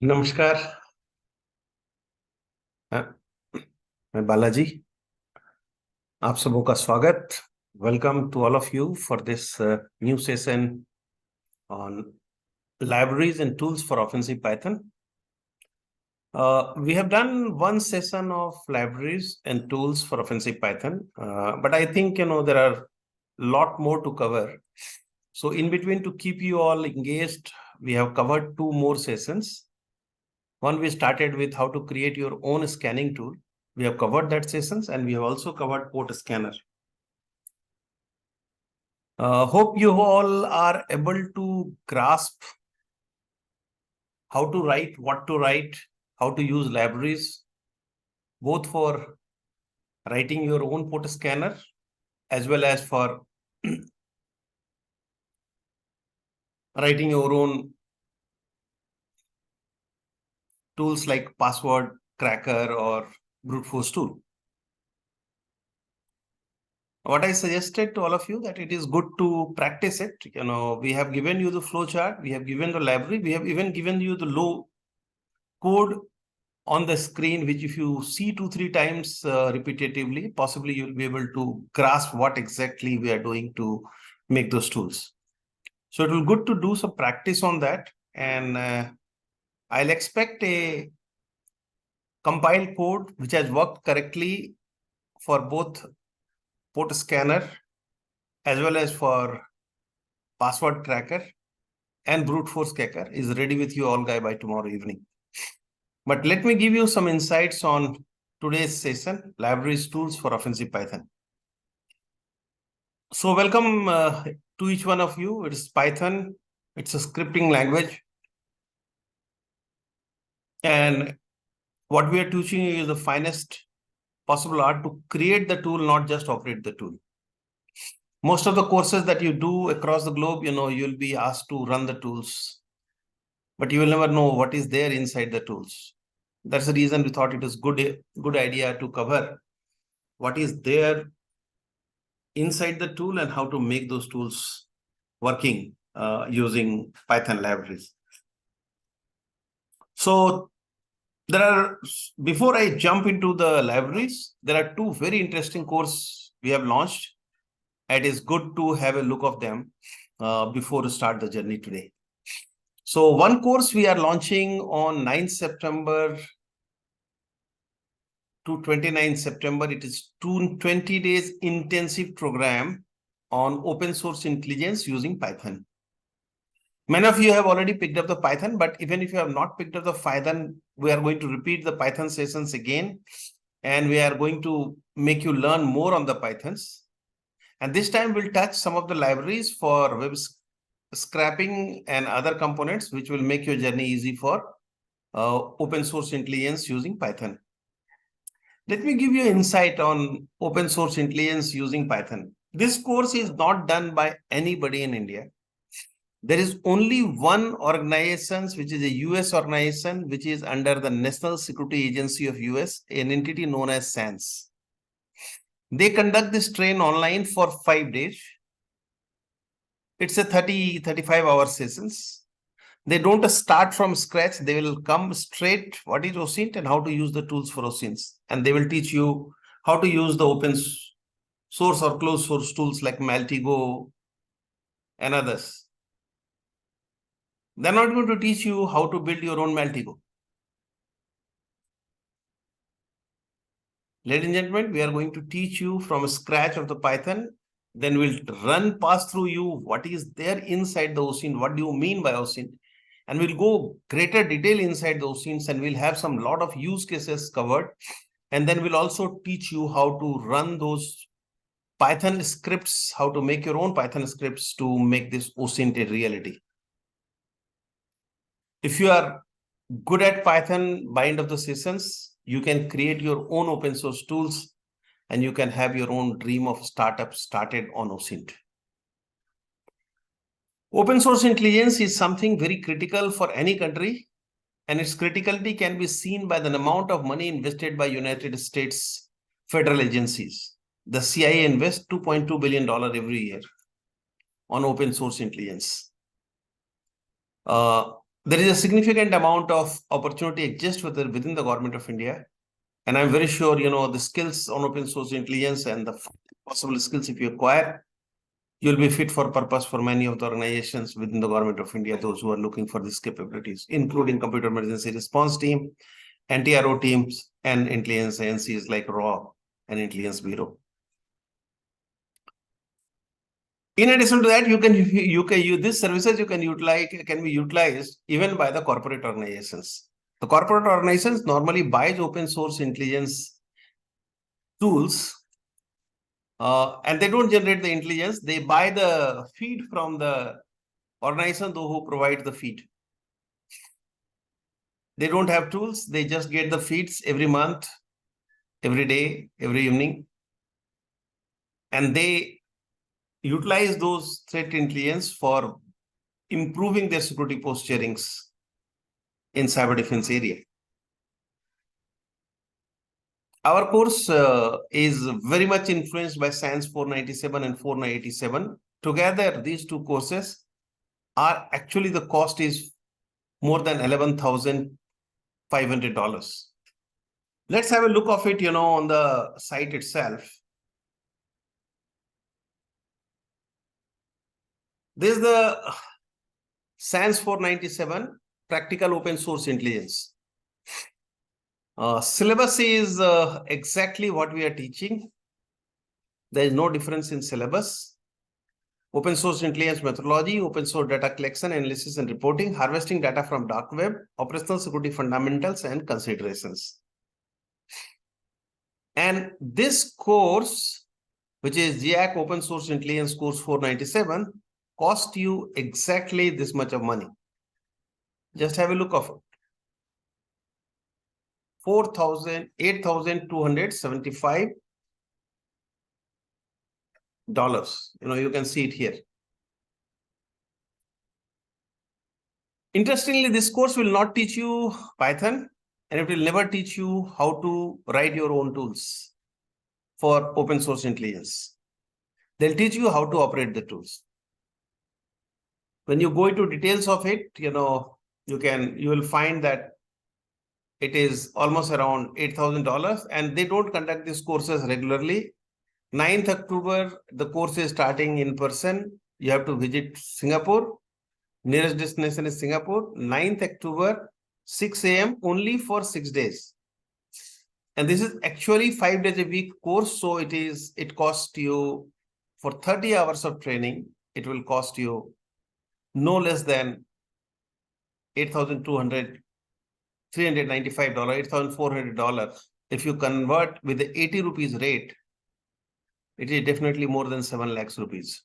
नमस्कार। मैं बालाजी, आप सबों का स्वागत। Welcome to all of you for this new session on libraries and tools for offensive Python. We have done one session of libraries and tools for offensive Python, but I think there are a lot more to cover. So in between, to keep you all engaged, we have covered two more sessions. One, we started with how to create your own scanning tool. We have covered that sessions, and we have also covered port scanner. Hope you all are able to grasp how to write, what to write, how to use libraries, both for writing your own port scanner as well as for writing your own tools like password cracker or brute force tool. What I suggested to all of you that it is good to practice it. We have given you the flow chart, we have given the library, we have even given you the low code on the screen, which if you see 2-3 times repetitively, possibly you'll be able to grasp what exactly we are doing to make those tools. So it will be good to do some practice on that, and I'll expect a compiled code which has worked correctly for both port scanner as well as for password cracker and brute force cracker is ready with you all by tomorrow evening. But let me give you some insights on today's session, libraries tools for offensive Python. So welcome to each one of you. It is Python. It's a scripting language. And what we are teaching you is the finest possible art to create the tool, not just operate the tool. Most of the courses that you do across the globe, you'll be asked to run the tools, but you will never know what is there inside the tools. That's the reason we thought it is good idea to cover what is there inside the tool and how to make those tools working using Python libraries. So before I jump into the libraries, there are two very interesting courses we have launched. It is good to have a look of them before we start the journey today. So one course we are launching on 9th September to 29th September. It is 20 days intensive program on open source intelligence using Python. Many of you have already picked up the Python, but even if you have not picked up the Python, we are going to repeat the Python sessions again, and we are going to make you learn more on the Pythons. And this time we'll touch some of the libraries for web scraping and other components, which will make your journey easy for open source intelligence using Python. Let me give you insight on open source intelligence using Python. This course is not done by anybody in India. There is only one organization, which is a US organization, which is under the National Security Agency of US, an entity known as SANS. They conduct this train online for 5 days. It's a 35 hour sessions. They don't start from scratch. They will come straight what is OSINT and how to use the tools for OSINT. And they will teach you how to use the open source or closed source tools like Maltigo and others. They're not going to teach you how to build your own Maltigo. Ladies and gentlemen, we are going to teach you from scratch of the Python. Then we'll pass through you what is there inside the OSINT. What do you mean by OSINT? And we'll go greater detail inside the OSINTs, and we'll have some lot of use cases covered. And then we'll also teach you how to run those Python scripts, how to make your own Python scripts to make this OSINT a reality. If you are good at Python by end of the sessions, you can create your own open source tools and you can have your own dream of startup started on OSINT. Open source intelligence is something very critical for any country, and its criticality can be seen by the amount of money invested by United States federal agencies. The CIA invests $2.2 billion every year on open source intelligence. there is a significant amount of opportunity exists within the government of India. And I'm very sure, the skills on open source intelligence and the possible skills if you acquire, you'll be fit for purpose for many of the organizations within the government of India, those who are looking for these capabilities, including computer emergency response team, anti-RO teams, and intelligence agencies like RAW and Intelligence Bureau. In addition to that, you can use these services can be utilized even by the corporate organizations. The corporate organizations normally buys open source intelligence tools, and they don't generate the intelligence. They buy the feed from the organization who provide the feed. They don't have tools. They just get the feeds every month, every day, every evening, and they utilize those threat intelligence for improving their security posturings in cyber defense area. Our course is very much influenced by SANS 497 and 487. Together, these two courses are actually, the cost is more than $11,500. Let's have a look of it, on the site itself. This is the SANS 497 Practical Open Source Intelligence. Syllabus is exactly what we are teaching. There is no difference in syllabus. Open source intelligence methodology, open source data collection, analysis and reporting, harvesting data from dark web, operational security fundamentals and considerations. And this course, which is GIAC Open Source Intelligence Course 497, cost you exactly this much of money. Just have a look of it. $8,275. You can see it here. Interestingly, this course will not teach you Python, and it will never teach you how to write your own tools for open source intelligence. They'll teach you how to operate the tools. When you go into details of it, you will find that it is almost around $8,000, and they don't conduct these courses regularly. 9th October, the course is starting in person. You have to visit Singapore. Nearest destination is Singapore. 9th October, 6 a.m. only for 6 days. And this is actually 5 days a week course. So it costs you, for 30 hours of training, it will cost you no less than $395, $8,400. If you convert with the 80 rupees rate, it is definitely more than 7 lakhs rupees.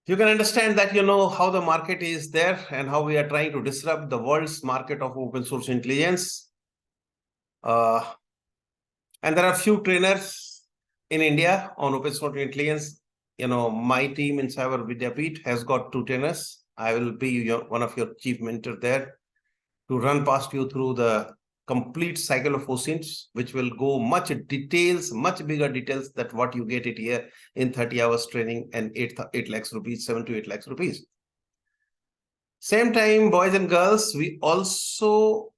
You can understand that, how the market is there and how we are trying to disrupt the world's market of open source intelligence. And there are few trainers in India on open source intelligence. My team in Cyber Vidyapeeth has got 2 trainers. I will be one of your chief mentors there to run past you through the complete cycle of OSINTs, which will go much bigger details than what you get it here in 30 hours training and 8 lakhs rupees, 7 to 8 lakhs rupees. Same time, boys and girls, we also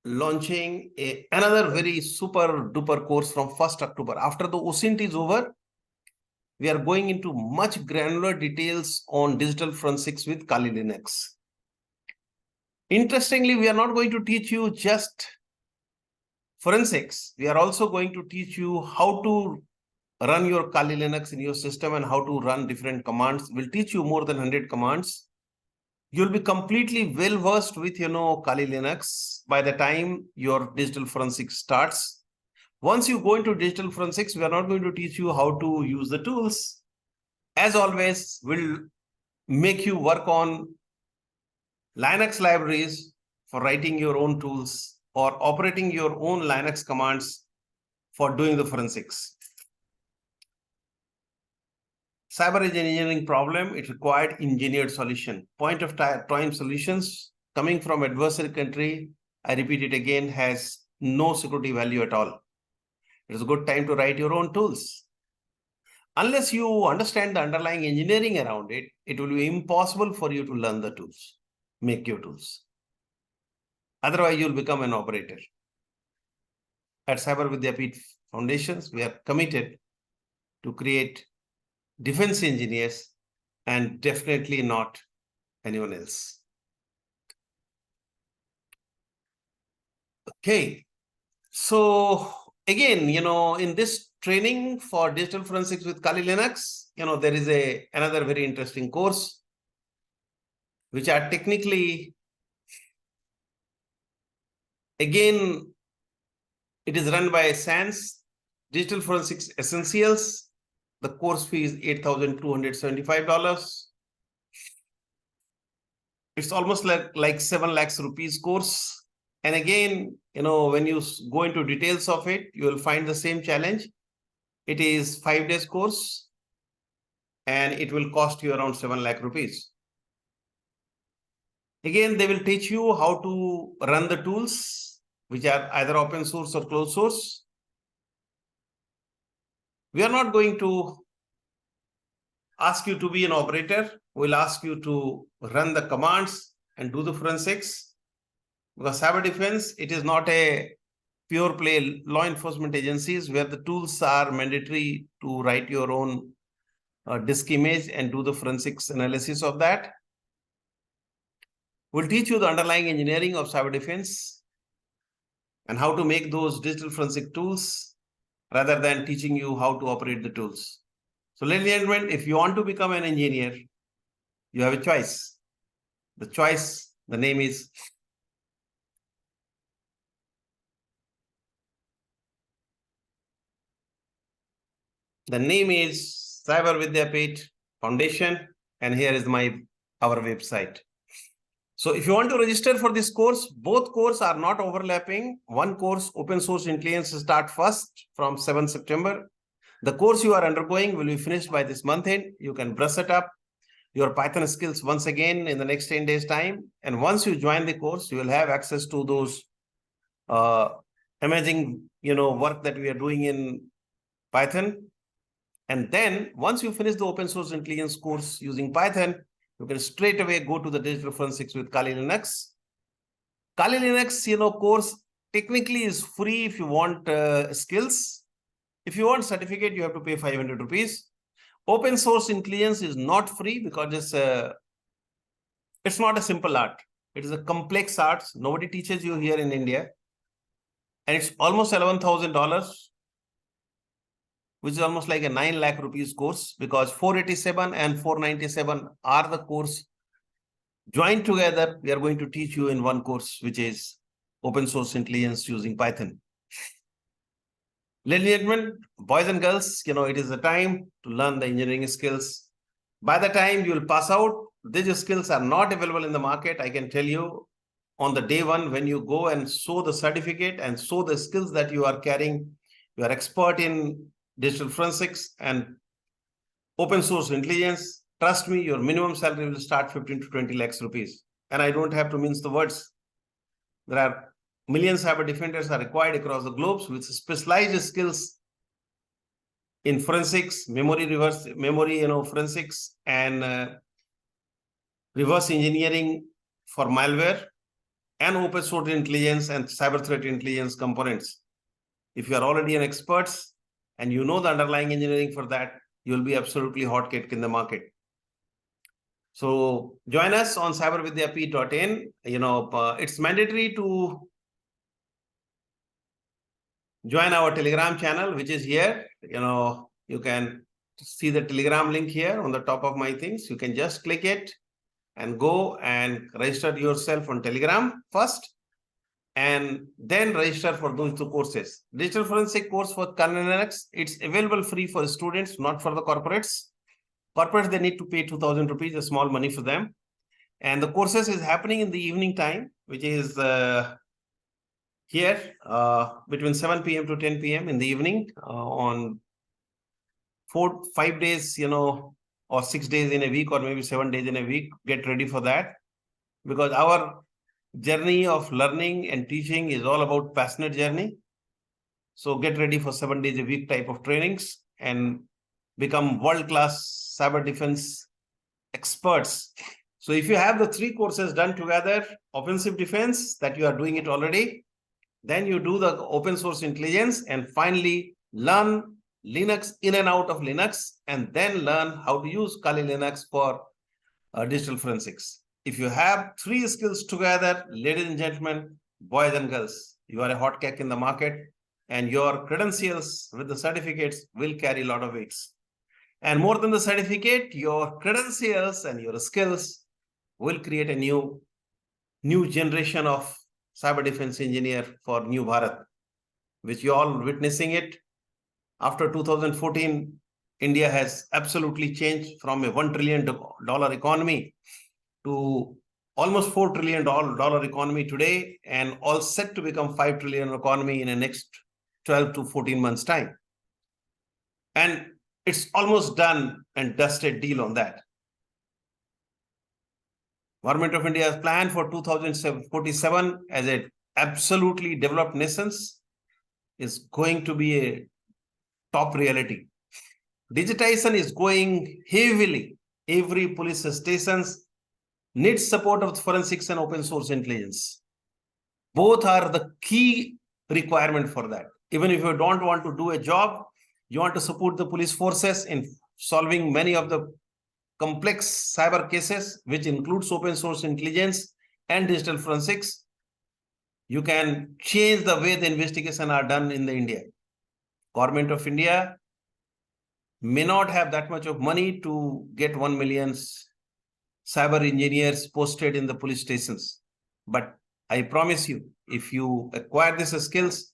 launching another very super duper course from 1st October. After the OSINT is over, we are going into much granular details on digital forensics with Kali Linux. Interestingly, we are not going to teach you just forensics. We are also going to teach you how to run your Kali Linux in your system and how to run different commands. We'll teach you more than 100 commands. You'll be completely well versed with, Kali Linux by the time your digital forensics starts. Once you go into digital forensics, we are not going to teach you how to use the tools. As always, we'll make you work on Linux libraries for writing your own tools or operating your own Linux commands for doing the forensics. Cyber is an engineering problem. It required engineered solution. Point of time solutions coming from adversary country, I repeat it again, has no security value at all. It is a good time to write your own tools. Unless you understand the underlying engineering around it, it will be impossible for you to learn the tools, make your tools. Otherwise, you'll become an operator. At Cybervidyapeeth Foundations, we are committed to create defense engineers and definitely not anyone else. Okay. So again, in this training for digital forensics with Kali Linux, there is another very interesting course, which are technically, again, it is run by SANS, Digital Forensics Essentials. The course fee is $8,275. It's almost like 7 lakhs rupees course. And again, when you go into details of it, you will find the same challenge. It is 5 days course and it will cost you around 7 lakh rupees. Again, they will teach you how to run the tools, which are either open source or closed source. We are not going to ask you to be an operator. We'll ask you to run the commands and do the forensics. Because cyber defense, it is not a pure play law enforcement agencies where the tools are mandatory to write your own disk image and do the forensics analysis of that. We'll teach you the underlying engineering of cyber defense and how to make those digital forensic tools rather than teaching you how to operate the tools. So ladies and gentlemen, if you want to become an engineer, you have a choice. The choice, the name is Cybervidyapeeth Foundation, and here is our website. So if you want to register for this course, both courses are not overlapping. One course, Open Source Intelligence, start first from 7th September. The course you are undergoing will be finished by this month end. You can brush it up, your Python skills once again in the next 10 days time. And once you join the course, you will have access to those amazing, work that we are doing in Python. And then once you finish the open source intelligence course using Python, you can straight away go to the digital forensics with Kali Linux. Kali Linux, course technically is free if you want skills. If you want certificate, you have to pay 500 rupees. Open source intelligence is not free because it's not a simple art. It is a complex art. Nobody teaches you here in India. And it's almost $11,000. Which is almost like a 9 lakh rupees course, because 487 and 497 are the course joined together. We are going to teach you in one course, which is open source intelligence using Python. Ladies and gentlemen, boys and girls, it is the time to learn the engineering skills. By the time you will pass out, these skills are not available in the market. I can tell you on the day one, when you go and show the certificate and show the skills that you are carrying, you are expert in digital forensics and open source intelligence. Trust me, your minimum salary will start 15 to 20 lakhs rupees. And I don't have to mince the words. There are millions of cyber defenders are required across the globe with specialized skills in forensics, forensics, and reverse engineering for malware and open source intelligence and cyber threat intelligence components. If you are already an expert, and you know the underlying engineering for that, you'll be absolutely hot cake in the market. So join us on cybervidyapeeth.in. It's mandatory to join our Telegram channel, which is here. You can see the Telegram link here on the top of my things. You can just click it and go and register yourself on Telegram first, and then register for those two courses. Digital forensic course for Kali Linux, it's available free for students, not for the corporates. Corporates, they need to pay 2,000 rupees, a small money for them. And the courses is happening in the evening time, which is here between 7 p.m. to 10 p.m. in the evening on 5 days, or 6 days in a week, or maybe 7 days in a week. Get ready for that, because our journey of learning and teaching is all about passionate journey. So get ready for 7 days a week type of trainings, and become world-class cyber defense experts. So if you have the 3 courses done together, offensive defense, that you are doing it already, then you do the open source intelligence, and finally learn Linux, in and out of Linux, and then learn how to use Kali Linux for digital forensics. If you have 3 skills together, ladies and gentlemen, boys and girls, you are a hot cake in the market, and your credentials with the certificates will carry a lot of weights. And more than the certificate, your credentials and your skills will create a new generation of cyber defense engineer for new Bharat, which you all witnessing it. After 2014, India has absolutely changed from a $1 trillion economy to almost $4 trillion economy today, and all set to become $5 trillion economy in the next 12 to 14 months time. And it's almost done and dusted deal on that. Government of India has planned for 2047 as a absolutely developed nations is going to be a top reality. Digitization is going heavily. Every police stations needs support of forensics and open source intelligence. Both are the key requirement for that. Even if you don't want to do a job, you want to support the police forces in solving many of the complex cyber cases, which includes open source intelligence and digital forensics, you can change the way the investigations are done in the India. Government of India may not have that much of money to get 1 million cyber engineers posted in the police stations. But I promise you, if you acquire these skills,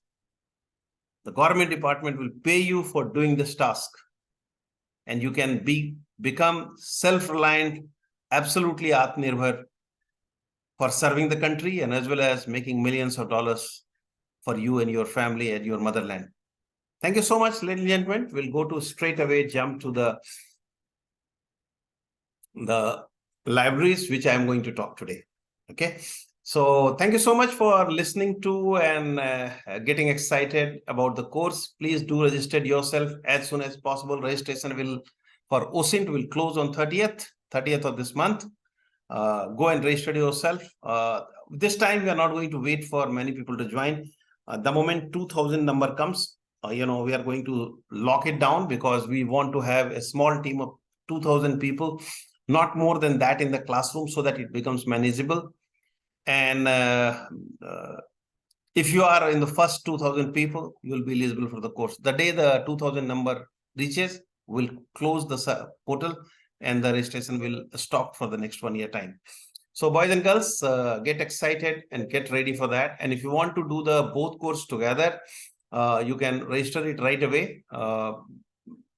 the government department will pay you for doing this task. And you can become self-reliant, absolutely Atmanirbhar for serving the country, and as well as making millions of dollars for you and your family and your motherland. Thank you so much, ladies and gentlemen. We'll go to straight away jump to the libraries, which I'm going to talk today. Okay. So thank you so much for listening to and getting excited about the course. Please do register yourself as soon as possible. Registration for OSINT will close on 30th of this month. Go and register yourself. This time we are not going to wait for many people to join. The moment 2000 number comes, we are going to lock it down, because we want to have a small team of 2000 people, not more than that in the classroom, so that it becomes manageable. And if you are in the first 2000 people, you will be eligible for the course. The day the 2000 number reaches, we'll close the portal and the registration will stop for the next 1 year time. So boys and girls, get excited and get ready for that. And if you want to do the both course together, you can register it right away.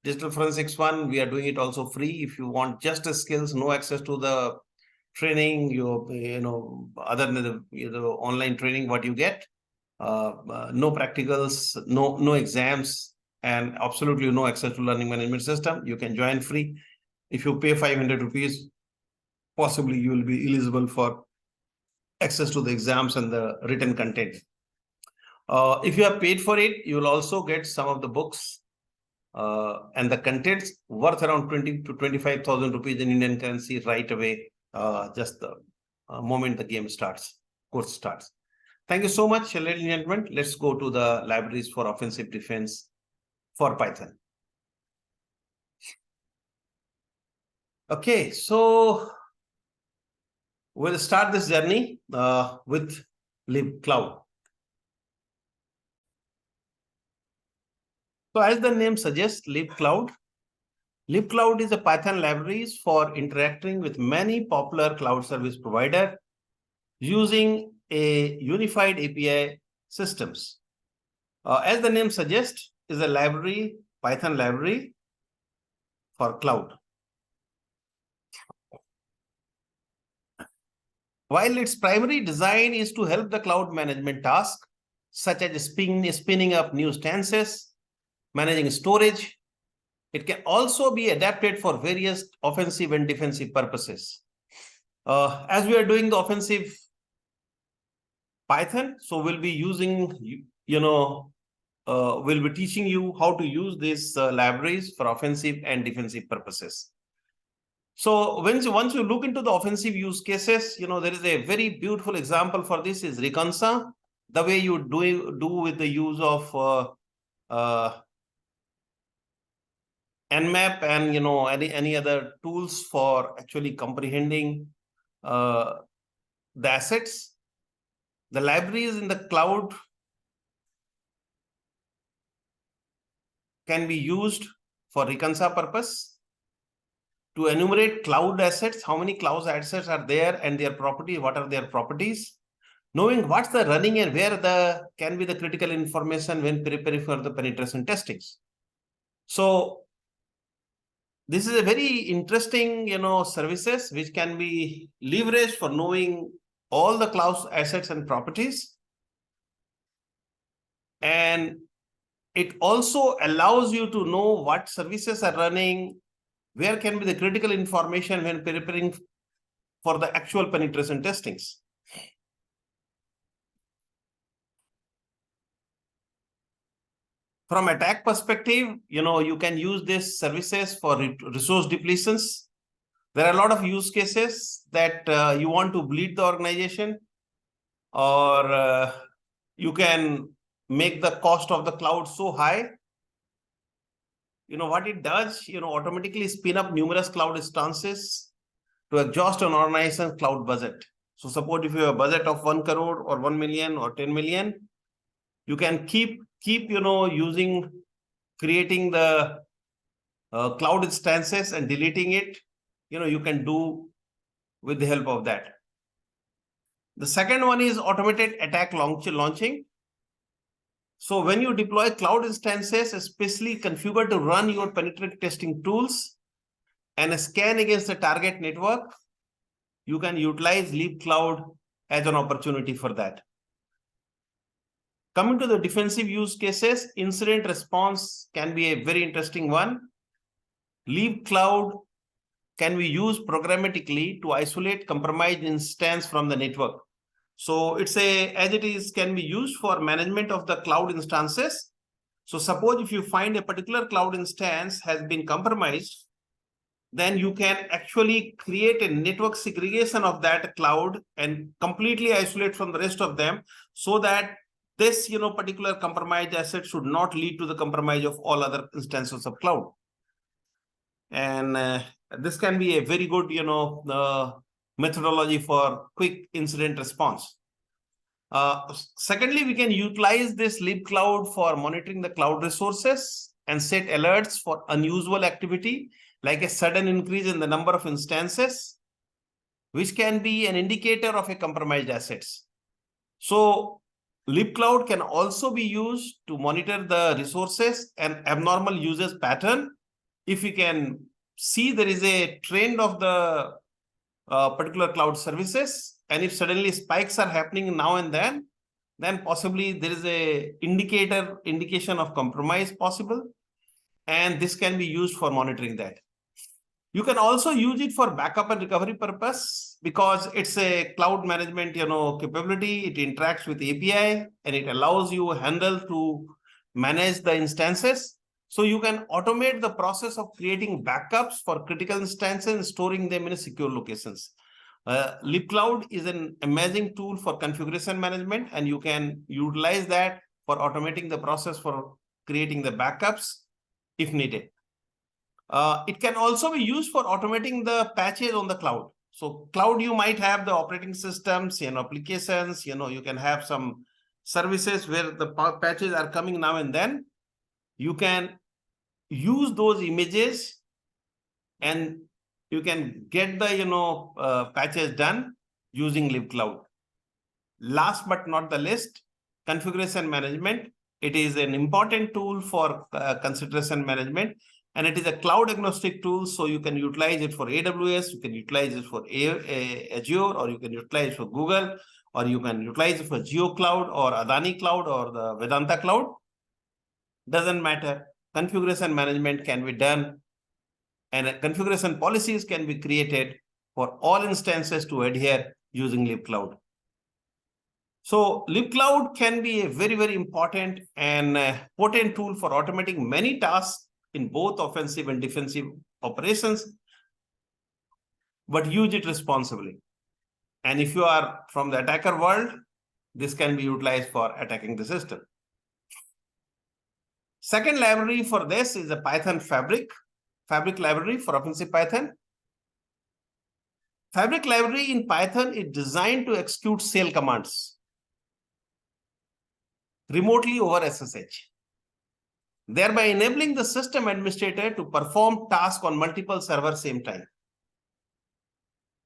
Digital Forensics 1, we are doing it also free. If you want just the skills, no access to the training, other than the online training, what you get, no practicals, no exams, and absolutely no access to learning management system, you can join free. If you pay 500 rupees, possibly you will be eligible for access to the exams and the written content. If you have paid for it, you will also get some of the books and the contents worth around 20 to 25,000 rupees in Indian currency right away, just the moment the game starts, course starts. Thank you so much, ladies and gentlemen. Let's go to the libraries for offensive defense for Python. Okay, so we'll start this journey with libcloud. So as the name suggests, libcloud is a Python library for interacting with many popular cloud service providers using a unified API systems. As the name suggests, is a library, Python library for cloud. While its primary design is to help the cloud management task, such as spinning up new instances, managing storage, it can also be adapted for various offensive and defensive purposes. As we are doing the offensive Python, so we'll be using, will be teaching you how to use these libraries for offensive and defensive purposes. So once you look into the offensive use cases, there is a very beautiful example for this is Reconsa, the way you do with the use of Nmap and any other tools for actually comprehending the assets. The libraries in the cloud can be used for Reconsa purpose to enumerate cloud assets, how many cloud assets are there and their properties, what are their properties, knowing what's the running and where can be the critical information when preparing for the penetration testings. So this is a very interesting, services which can be leveraged for knowing all the cloud assets and properties. And it also allows you to know what services are running, where can be the critical information when preparing for the actual penetration testings. From attack perspective, you can use these services for resource depletions. There are a lot of use cases that you want to bleed the organization, or you can make the cost of the cloud so high. What it does, automatically spin up numerous cloud instances to exhaust an organization's cloud budget. So suppose if you have a budget of 1 crore or 1 million or 10 million, you can keep creating the cloud instances and deleting it. You can do with the help of that. The second one is automated attack launching. So when you deploy cloud instances, especially configured to run your penetrating testing tools and scan against the target network, you can utilize Leap Cloud as an opportunity for that. Coming to the defensive use cases, incident response can be a very interesting one. Leap Cloud can be used programmatically to isolate compromised instance from the network. So as it is, can be used for management of the cloud instances. So suppose if you find a particular cloud instance has been compromised, then you can actually create a network segregation of that cloud and completely isolate from the rest of them, so that this particular compromised asset should not lead to the compromise of all other instances of cloud. And this can be a very good methodology for quick incident response. Secondly, we can utilize this Leap Cloud for monitoring the cloud resources and set alerts for unusual activity, like a sudden increase in the number of instances, which can be an indicator of a compromised assets. So Leap Cloud can also be used to monitor the resources and abnormal usage pattern. If you can see there is a trend of the particular cloud services, and if suddenly spikes are happening now and then possibly there is a indication of compromise possible, and this can be used for monitoring that. You can also use it for backup and recovery purpose, because it's a cloud management capability. It interacts with API and it allows you handle to manage the instances. So you can automate the process of creating backups for critical instances and storing them in secure locations. Leap Cloud is an amazing tool for configuration management, and you can utilize that for automating the process for creating the backups if needed. It can also be used for automating the patches on the cloud. So cloud, you might have the operating systems, applications, you can have some services where the patches are coming now and then. You can use those images and you can get the patches done using Leap Cloud. Last but not the least, configuration management. It is an important tool for consideration management, and it is a cloud agnostic tool. So you can utilize it for AWS, you can utilize it for Azure, or you can utilize it for Google, or you can utilize it for Geo Cloud or Adani Cloud or the Vedanta Cloud. Doesn't matter. Configuration management can be done, and configuration policies can be created for all instances to adhere using Leap Cloud. So libcloud can be a very, very important and potent tool for automating many tasks in both offensive and defensive operations, but use it responsibly. And if you are from the attacker world, this can be utilized for attacking the system. Second library for this is a Python Fabric library for offensive Python. Fabric library in Python is designed to execute shell commands remotely over SSH, thereby enabling the system administrator to perform tasks on multiple servers same time.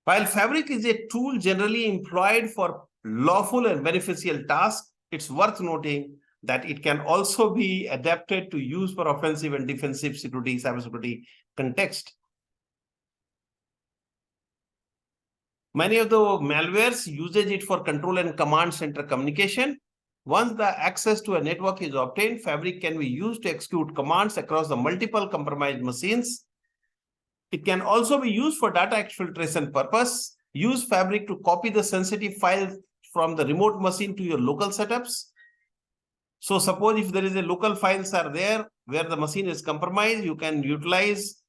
While Fabric is a tool generally employed for lawful and beneficial tasks, it's worth noting that it can also be adapted to use for offensive and defensive security, cybersecurity context. Many of the malwares uses it for control and command center communication. Once the access to a network is obtained, Fabric can be used to execute commands across the multiple compromised machines. It can also be used for data exfiltration purpose. Use Fabric to copy the sensitive files from the remote machine to your local setups. So suppose if there is a local files are there where the machine is compromised, you can utilize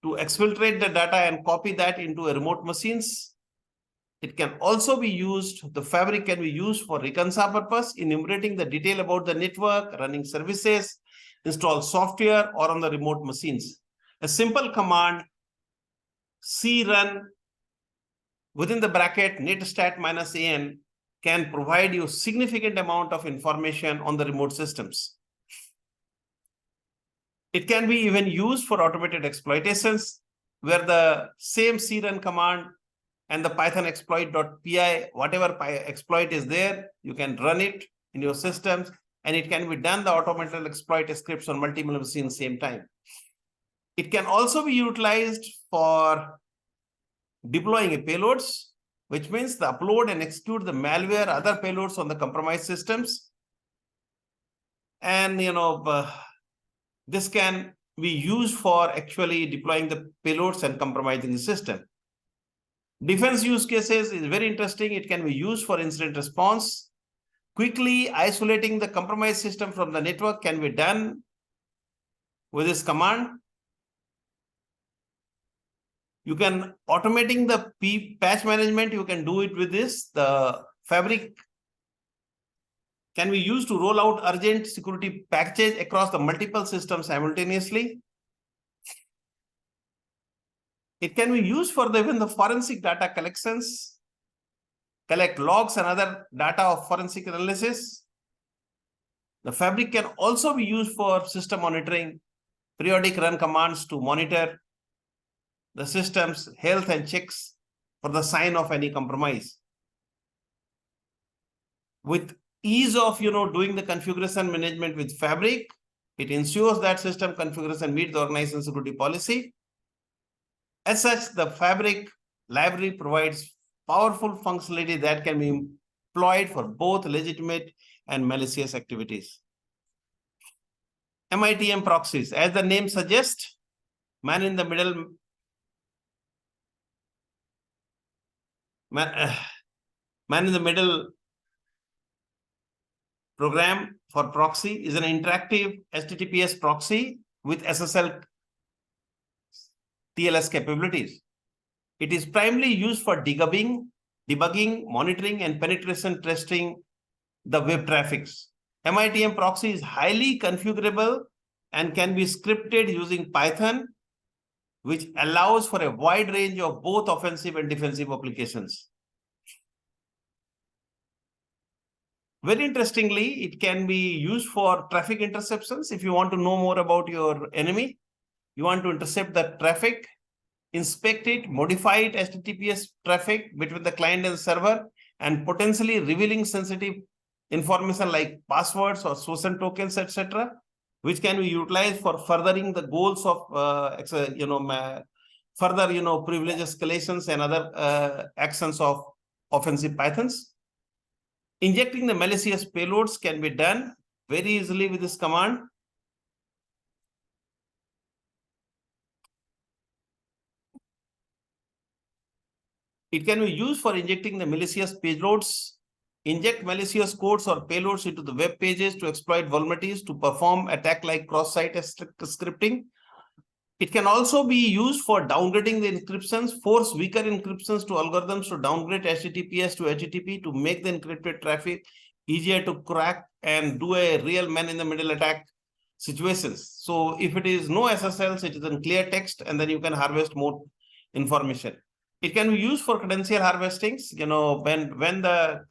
to exfiltrate the data and copy that into a remote machines. It can also be used, the Fabric can be used for reconcile purpose, enumerating the detail about the network, running services, install software, or on the remote machines. A simple command, crun within the bracket netstat -an can provide you significant amount of information on the remote systems. It can be even used for automated exploitations, where the same crun command and the Python exploit.py, whatever exploit is there, you can run it in your systems, and it can be done the automated exploit scripts on multiple machines same time. It can also be utilized for deploying payloads, which means the upload and execute the malware, other payloads on the compromised systems. And this can be used for actually deploying the payloads and compromising the system. Defense use cases is very interesting. It can be used for incident response. Quickly isolating the compromised system from the network can be done with this command. You can automating the patch management, you can do it with this. The Fabric can be used to roll out urgent security packages across the multiple systems simultaneously. It can be used for even the forensic data collections, collect logs and other data of forensic analysis. The Fabric can also be used for system monitoring, periodic run commands to monitor the system's health and checks for the sign of any compromise. With ease of doing the configuration management with Fabric, it ensures that system configuration meets the organization security policy. As such, the Fabric library provides powerful functionality that can be employed for both legitimate and malicious activities. MITM proxies, as the name suggests, man in the middle program for proxy is an interactive HTTPS proxy with SSL TLS capabilities. It is primarily used for debugging, monitoring, and penetration testing the web traffics. MITM proxy is highly configurable and can be scripted using Python, which allows for a wide range of both offensive and defensive applications. Very interestingly, it can be used for traffic interceptions. If you want to know more about your enemy, you want to intercept the traffic, inspect it, modify it HTTPS traffic between the client and server, and potentially revealing sensitive information like passwords or SOSN tokens, etc., which can be utilized for furthering the goals of further privilege escalations and other actions of offensive Pythons. Injecting the malicious payloads can be done very easily with this command. It can be used for injecting the malicious payloads inject malicious codes or payloads into the web pages to exploit vulnerabilities to perform attack like cross-site scripting. It can also be used for downgrading the encryptions, force weaker encryptions to algorithms to downgrade HTTPS to HTTP to make the encrypted traffic easier to crack and do a real man-in-the-middle attack situations. So if it is no SSLs, it is in clear text, and then you can harvest more information. It can be used for credential harvestings. You know, when the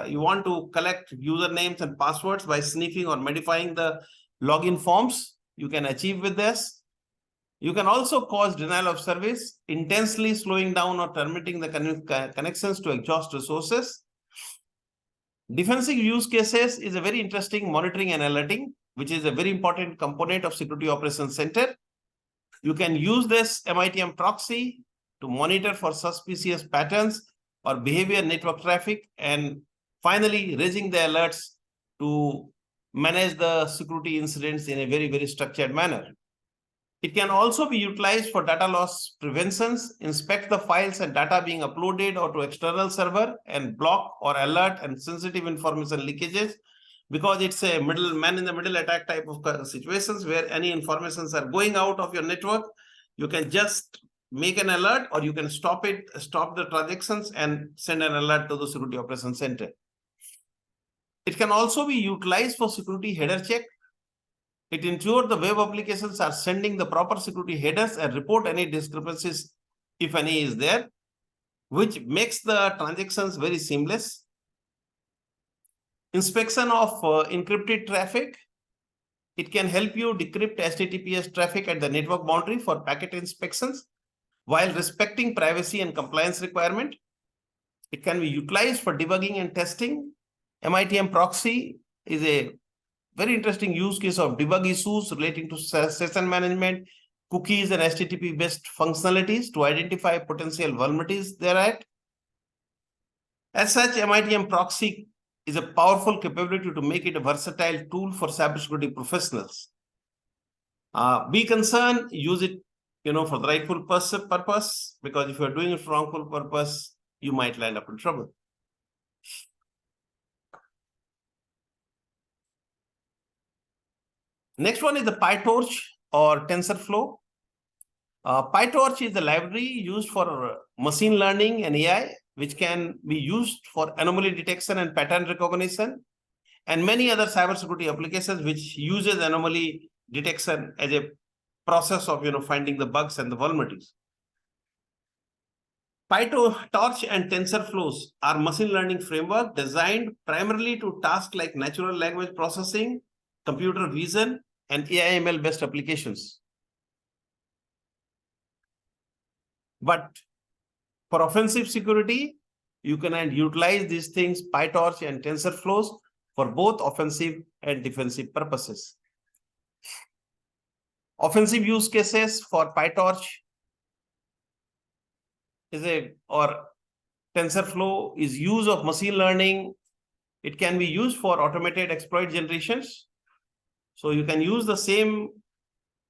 you want to collect usernames and passwords by sniffing or modifying the login forms, you can achieve with this. You can also cause denial of service, intensely slowing down or terminating the connections to exhaust resources. Defensive use cases is a very interesting monitoring and alerting, which is a very important component of Security Operations Center. You can use this MITM proxy to monitor for suspicious patterns or behavior network traffic, and finally raising the alerts to manage the security incidents in a very, very structured manner. It can also be utilized for data loss preventions, inspect the files and data being uploaded or to external server, and block or alert and sensitive information leakages, because it's a man-in-the-middle attack type of situations where any informations are going out of your network. You can just make an alert, or you can stop the transactions and send an alert to the Security Operations Center. It can also be utilized for security header check. It ensures the web applications are sending the proper security headers and report any discrepancies, if any is there, which makes the transactions very seamless. Inspection of encrypted traffic. It can help you decrypt HTTPS traffic at the network boundary for packet inspections while respecting privacy and compliance requirement. It can be utilized for debugging and testing. MITM proxy is a very interesting use case of debug issues relating to session management, cookies, and HTTP-based functionalities to identify potential vulnerabilities thereat. As such, MITM proxy is a powerful capability to make it a versatile tool for cybersecurity professionals. Be concerned, use it, for the rightful purpose, because if you're doing it for wrongful purpose, you might land up in trouble. Next one is the PyTorch or TensorFlow. PyTorch is a library used for machine learning and AI, which can be used for anomaly detection and pattern recognition, and many other cybersecurity applications which uses anomaly detection as a process of finding the bugs and the vulnerabilities. PyTorch and TensorFlows are machine learning framework designed primarily to tasks like natural language processing, computer vision, and AI/ML based applications. But for offensive security, you can utilize these things, PyTorch and TensorFlows, for both offensive and defensive purposes. Offensive use cases for PyTorch or TensorFlow is use of machine learning. It can be used for automated exploit generations. So you can use the same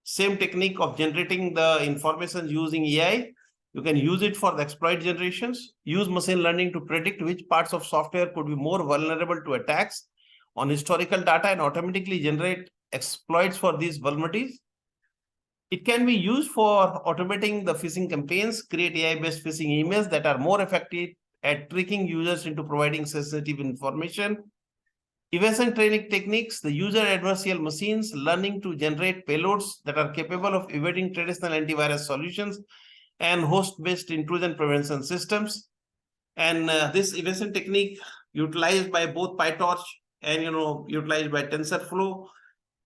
technique of generating the information using AI. You can use it for the exploit generations, use machine learning to predict which parts of software could be more vulnerable to attacks on historical data and automatically generate exploits for these vulnerabilities. It can be used for automating the phishing campaigns, create AI-based phishing emails that are more effective at tricking users into providing sensitive information. Evasion training techniques, the user adversarial machines learning to generate payloads that are capable of evading traditional antivirus solutions and host-based intrusion prevention systems. And this evasion technique utilized by both PyTorch and utilized by TensorFlow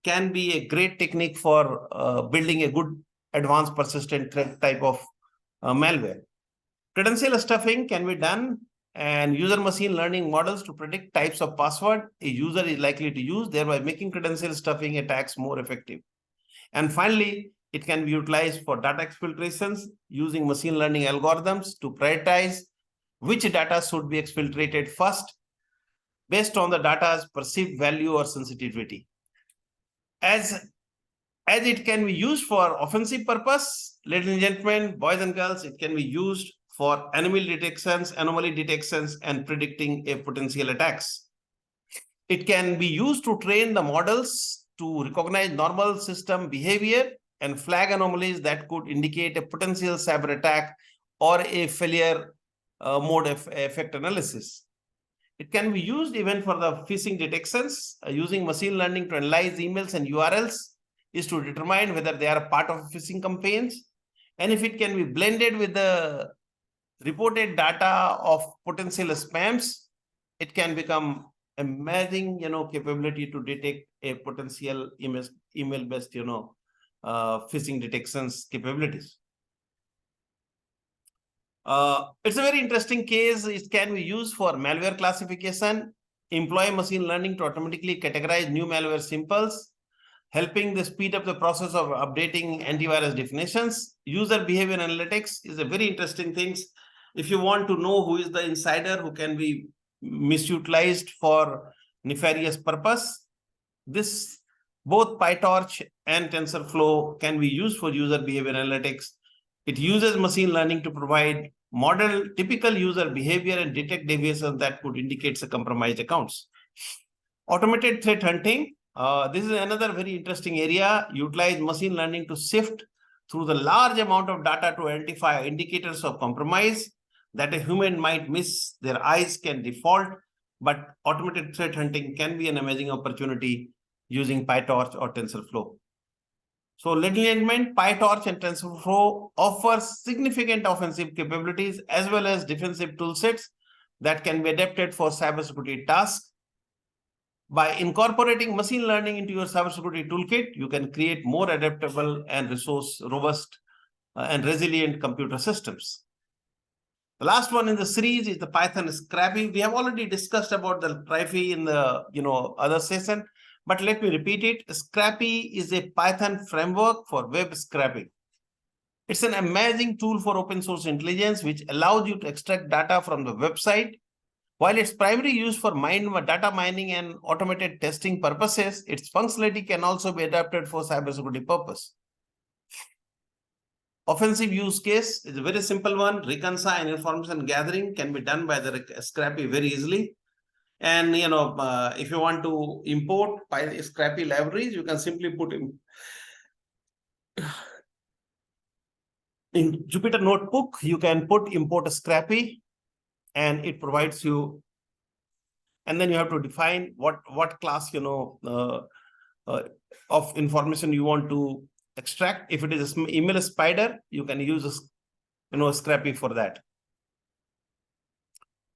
can be a great technique for building a good advanced persistent threat type of malware. Credential stuffing can be done, and user machine learning models to predict types of password a user is likely to use, thereby making credential stuffing attacks more effective. And finally, it can be utilized for data exfiltrations using machine learning algorithms to prioritize which data should be exfiltrated first based on the data's perceived value or sensitivity. As it can be used for offensive purpose, ladies and gentlemen, boys and girls, it can be used for anomaly detections, and predicting a potential attacks. It can be used to train the models to recognize normal system behavior and flag anomalies that could indicate a potential cyber attack or a failure mode effect analysis. It can be used even for the phishing detections. Using machine learning to analyze emails and URLs is to determine whether they are part of phishing campaigns. And if it can be blended with the reported data of potential spams, it can become amazing, capability to detect a potential email-based, phishing detections capabilities. It's a very interesting case. It can be used for malware classification, employ machine learning to automatically categorize new malware samples, helping the speed up the process of updating antivirus definitions. User behavior analytics is a very interesting thing. If you want to know who is the insider who can be misutilized for nefarious purpose, both PyTorch and TensorFlow can be used for user behavior analytics. It uses machine learning to provide model typical user behavior and detect deviations that could indicate some compromised accounts. Automated threat hunting. This is another very interesting area. Utilize machine learning to sift through the large amount of data to identify indicators of compromise that a human might miss. Their eyes can default, but automated threat hunting can be an amazing opportunity using PyTorch or TensorFlow. So, ladies and gentlemen, PyTorch and TensorFlow offer significant offensive capabilities as well as defensive toolsets that can be adapted for cybersecurity tasks. By incorporating machine learning into your cybersecurity toolkit, you can create more adaptable and resource robust and resilient computer systems. The last one in the series is the Python Scrappy. We have already discussed about the Trify in the other session, but let me repeat it. Scrappy is a Python framework for web scraping. It's an amazing tool for open source intelligence, which allows you to extract data from the website. While it's primarily used for data mining and automated testing purposes, its functionality can also be adapted for cybersecurity purpose. Offensive use case is a very simple one. Reconcile and information gathering can be done by the Scrappy very easily. And if you want to import Scrappy libraries, you can simply put in Jupyter Notebook. You can put import Scrappy, and it provides you. And then you have to define what class of information you want to extract. If it is an email spider, you can use a Scrappy for that.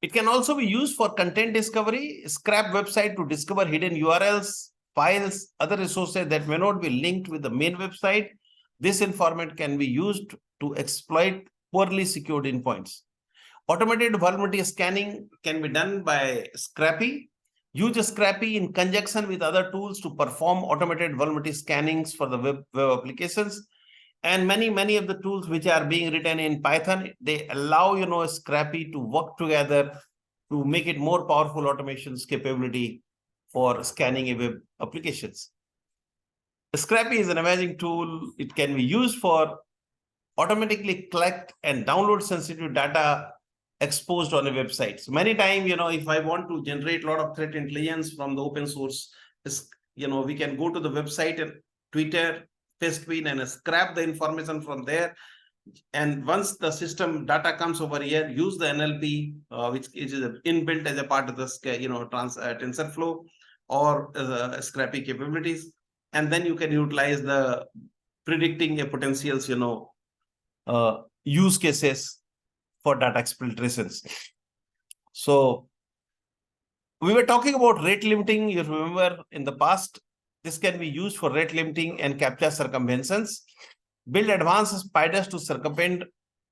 It can also be used for content discovery. Scrap website to discover hidden URLs, files, other resources that may not be linked with the main website. This information can be used to exploit poorly secured endpoints. Automated vulnerability scanning can be done by Scrappy. Use Scrappy in conjunction with other tools to perform automated vulnerability scannings for the web applications. And many of the tools which are being written in Python, they allow Scrappy to work together to make it more powerful automations capability for scanning a web applications. Scrappy is an amazing tool. It can be used for automatically collect and download sensitive data exposed on a website. So many times, if I want to generate a lot of threat intelligence from the open source, we can go to the website and Twitter, Pastebin, and scrap the information from there. And once the system data comes over here, use the NLP, which is inbuilt as a part of the TensorFlow or Scrappy capabilities, and then you can utilize the predicting a potential, use cases for data exfiltrations. So we were talking about rate limiting. You remember in the past, this can be used for rate limiting and captcha circumventions. Build advanced spiders to circumvent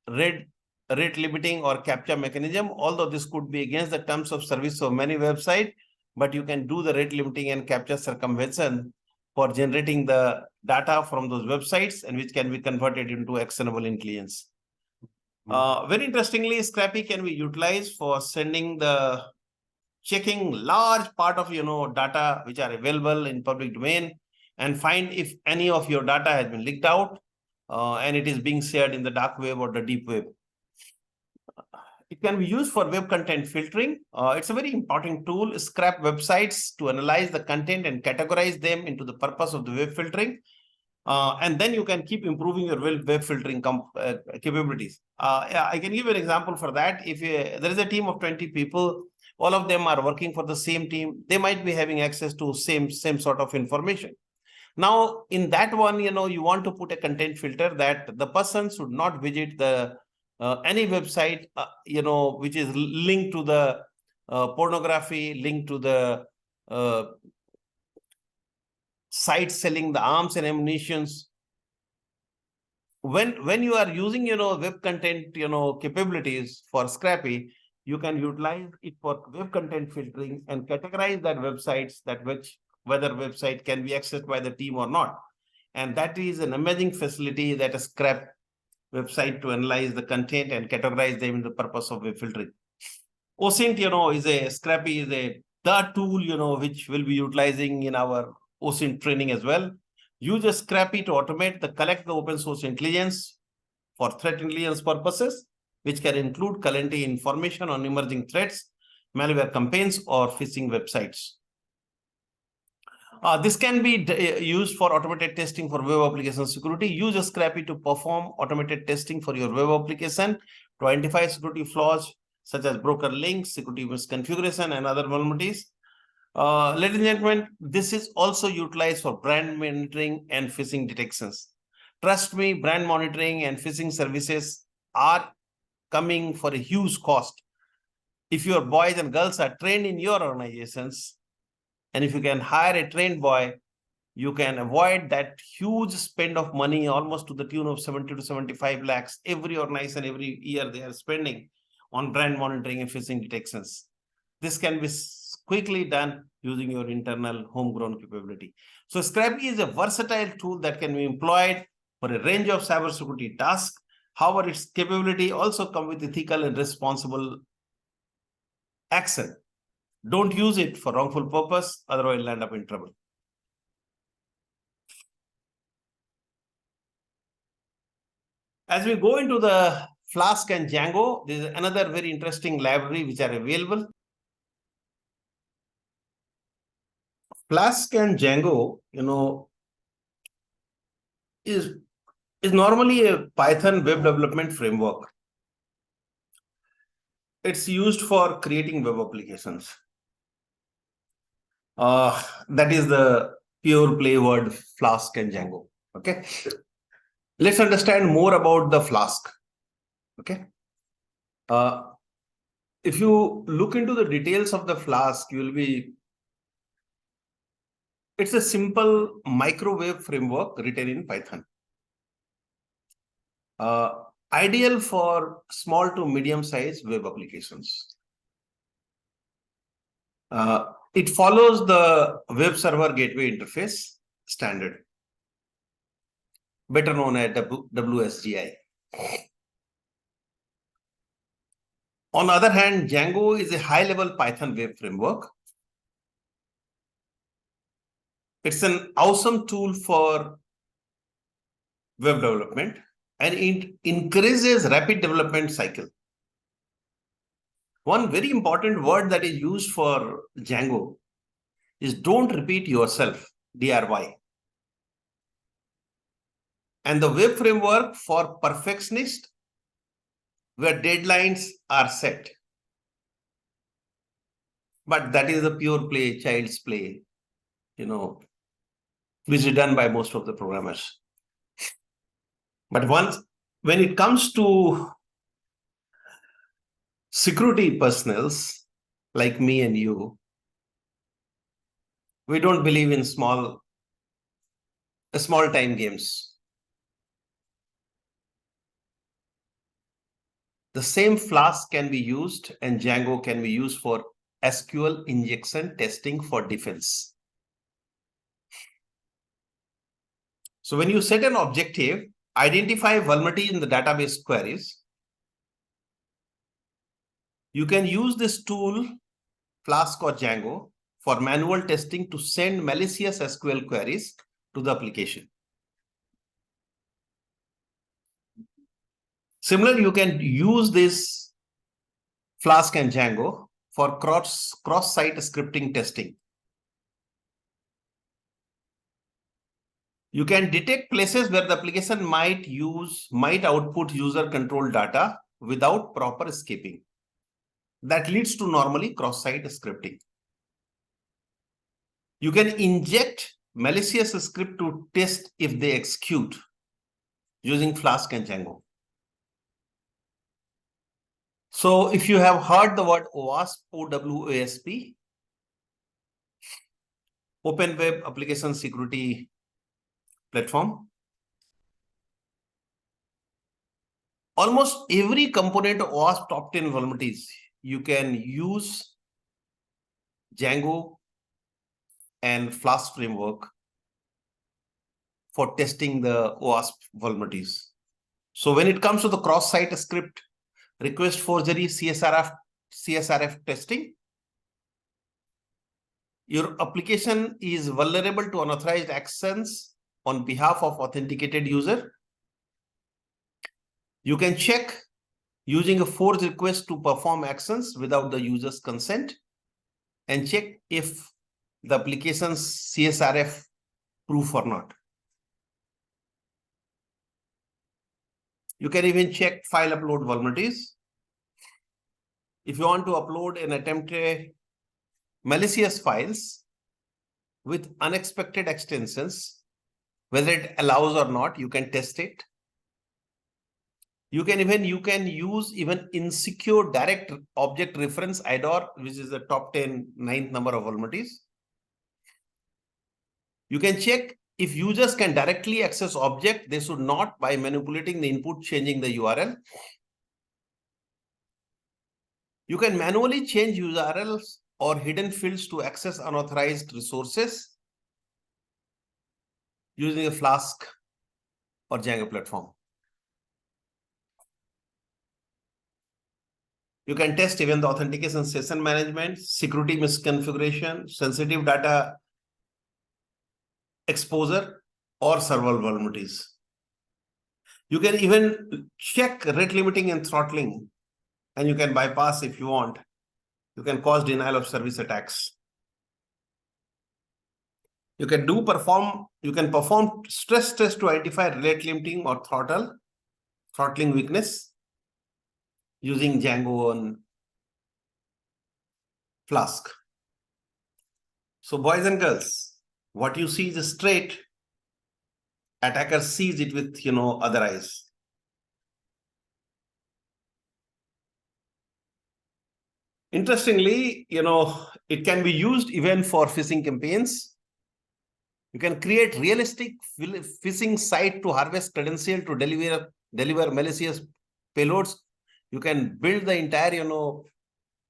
rate limiting or captcha mechanism. Although this could be against the terms of service of many websites, but you can do the rate limiting and captcha circumvention for generating the data from those websites, and which can be converted into actionable intelligence. Very interestingly, Scrappy can be utilized for checking large part of data which are available in public domain and find if any of your data has been leaked out and it is being shared in the dark web or the deep web. It can be used for web content filtering. It's a very important tool. Scrap websites to analyze the content and categorize them into the purpose of the web filtering. And then you can keep improving your web filtering capabilities. I can give you an example for that. If there is a team of 20 people, all of them are working for the same team, they might be having access to same sort of information. Now, in that one, you want to put a content filter that the person should not visit the any website, which is linked to the pornography, linked to the sites selling the arms and ammunitions. When you are using, web content, capabilities for Scrappy, you can utilize it for web content filtering and categorize that websites whether website can be accessed by the team or not. And that is an amazing facility that a Scrap website to analyze the content and categorize them in the purpose of web filtering. OSINT, Scrappy is the tool, which we'll be utilizing in our OSINT training as well. Use a Scrappy to automate collect the open source intelligence for threat intelligence purposes, which can include collecting information on emerging threats, malware campaigns, or phishing websites. This can be used for automated testing for web application security. Use a Scrappy to perform automated testing for your web application to identify security flaws such as broken links, security misconfiguration, and other vulnerabilities. Ladies and gentlemen, this is also utilized for brand monitoring and phishing detections. Trust me, brand monitoring and phishing services are coming for a huge cost. If your boys and girls are trained in your organizations, and if you can hire a trained boy, you can avoid that huge spend of money, almost to the tune of 70 to 75 lakhs every organization, every year they are spending on brand monitoring and phishing detections. This can be quickly done using your internal homegrown capability. So Scrappy is a versatile tool that can be employed for a range of cybersecurity tasks. However, its capability also comes with ethical and responsible action. Don't use it for wrongful purpose, otherwise you'll end up in trouble. As we go into the Flask and Django, there is another very interesting library which are available. Flask and Django, is normally a Python web development framework. It's used for creating web applications. That is the pure play word Flask and Django. Okay. Let's understand more about the Flask. Okay. If you look into the details of the Flask, it's a simple microwave framework written in Python. Ideal for small to medium-sized web applications. It follows the web server gateway interface standard, better known as WSGI. On the other hand, Django is a high-level Python web framework. It's an awesome tool for web development, and it increases rapid development cycle. One very important word that is used for Django is don't repeat yourself, DRY. And the web framework for perfectionists where deadlines are set. But that is a pure play, child's play, which is done by most of the programmers. But when it comes to security personnels like me and you, we don't believe in small time games. The same Flask can be used and Django can be used for SQL injection testing for defense. So when you set an objective, identify vulnerability in the database queries, you can use this tool, Flask or Django, for manual testing to send malicious SQL queries to the application. Similarly, you can use this Flask and Django for cross-site scripting testing. You can detect places where the application might output user-controlled data without proper escaping. That leads to normally cross-site scripting. You can inject malicious script to test if they execute using Flask and Django. So if you have heard the word OWASP, OWASP, Open Web Application Security Platform, almost every component of OWASP top 10 vulnerabilities, you can use Django and Flask framework for testing the OWASP vulnerabilities. So when it comes to the cross-site script, request forgery, CSRF testing, your application is vulnerable to unauthorized actions on behalf of authenticated user. You can check using a forge request to perform actions without the user's consent and check if the application's CSRF proof or not. You can even check file upload vulnerabilities. If you want to upload and attempt malicious files with unexpected extensions, whether it allows or not, you can test it. You can use even insecure direct object reference IDOR, which is the top 10 ninth number of vulnerabilities. You can check if users can directly access object, they should not by manipulating the input, changing the URL. You can manually change URLs or hidden fields to access unauthorized resources using a Flask or Django platform. You can test even the authentication session management, security misconfiguration, sensitive data exposure, or server vulnerabilities. You can even check rate limiting and throttling, and you can bypass if you want. You can cause denial of service attacks. You can perform stress test to identify rate limiting or throttling weakness using Django and Flask. So boys and girls, what you see is straight. Attacker sees it with other eyes. Interestingly, it can be used even for phishing campaigns. You can create realistic phishing site to harvest credential to deliver malicious payloads. You can build the entire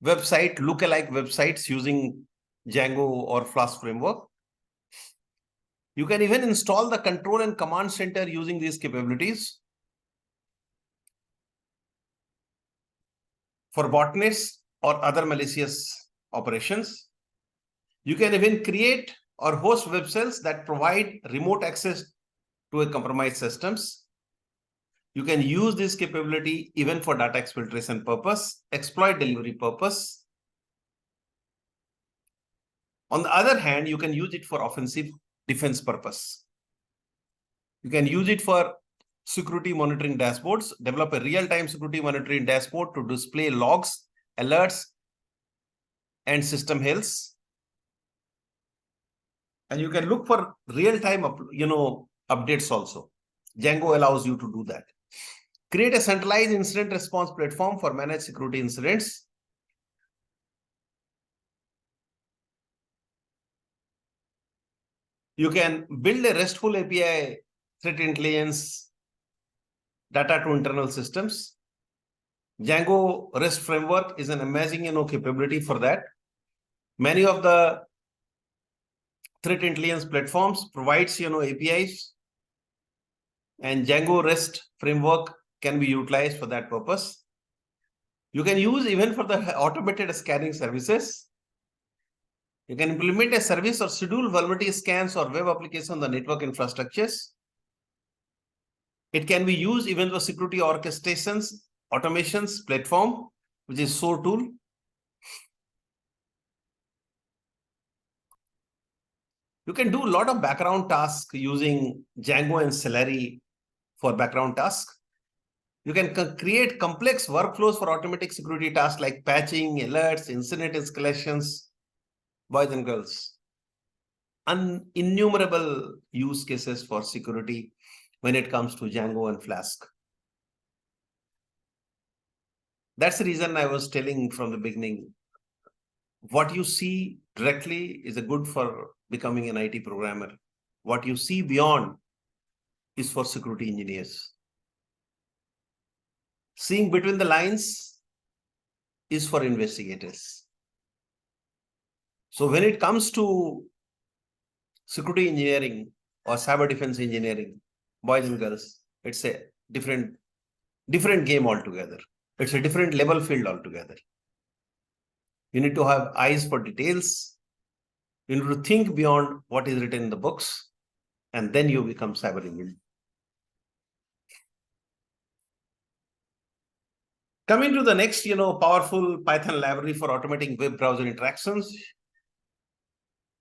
website, lookalike websites using Django or Flask framework. You can even install the control and command center using these capabilities. For botnets or other malicious operations, you can even create or host web cells that provide remote access to a compromised systems. You can use this capability even for data exfiltration purpose, exploit delivery purpose. On the other hand, you can use it for offensive defense purpose. You can use it for security monitoring dashboards, develop a real-time security monitoring dashboard to display logs, alerts, and system health. And you can look for real-time updates also. Django allows you to do that. Create a centralized incident response platform for managed security incidents. You can build a RESTful API threat intelligence data to internal systems. Django REST framework is an amazing capability for that. Many of the threat intelligence platforms provides APIs, and Django REST framework can be utilized for that purpose. You can use even for the automated scanning services. You can implement a service or schedule vulnerability scans or web application on the network infrastructures. It can be used even for security orchestrations, automations, platform. which is SOAR tool. You can do a lot of background tasks using Django and Celery for background tasks. You can create complex workflows for automatic security tasks like patching, alerts, incident escalations, boys and girls. Innumerable use cases for security when it comes to Django and Flask. That's the reason I was telling from the beginning, what you see directly is a good for becoming an IT programmer. What you see beyond is for security engineers. Seeing between the lines is for investigators. So when it comes to security engineering or cyber defense engineering, boys and girls, it's a different game altogether. It's a different level field altogether. You need to have eyes for details. You need to think beyond what is written in the books, and then you become cyber engineer. Coming to the next, powerful Python library for automating web browser interactions,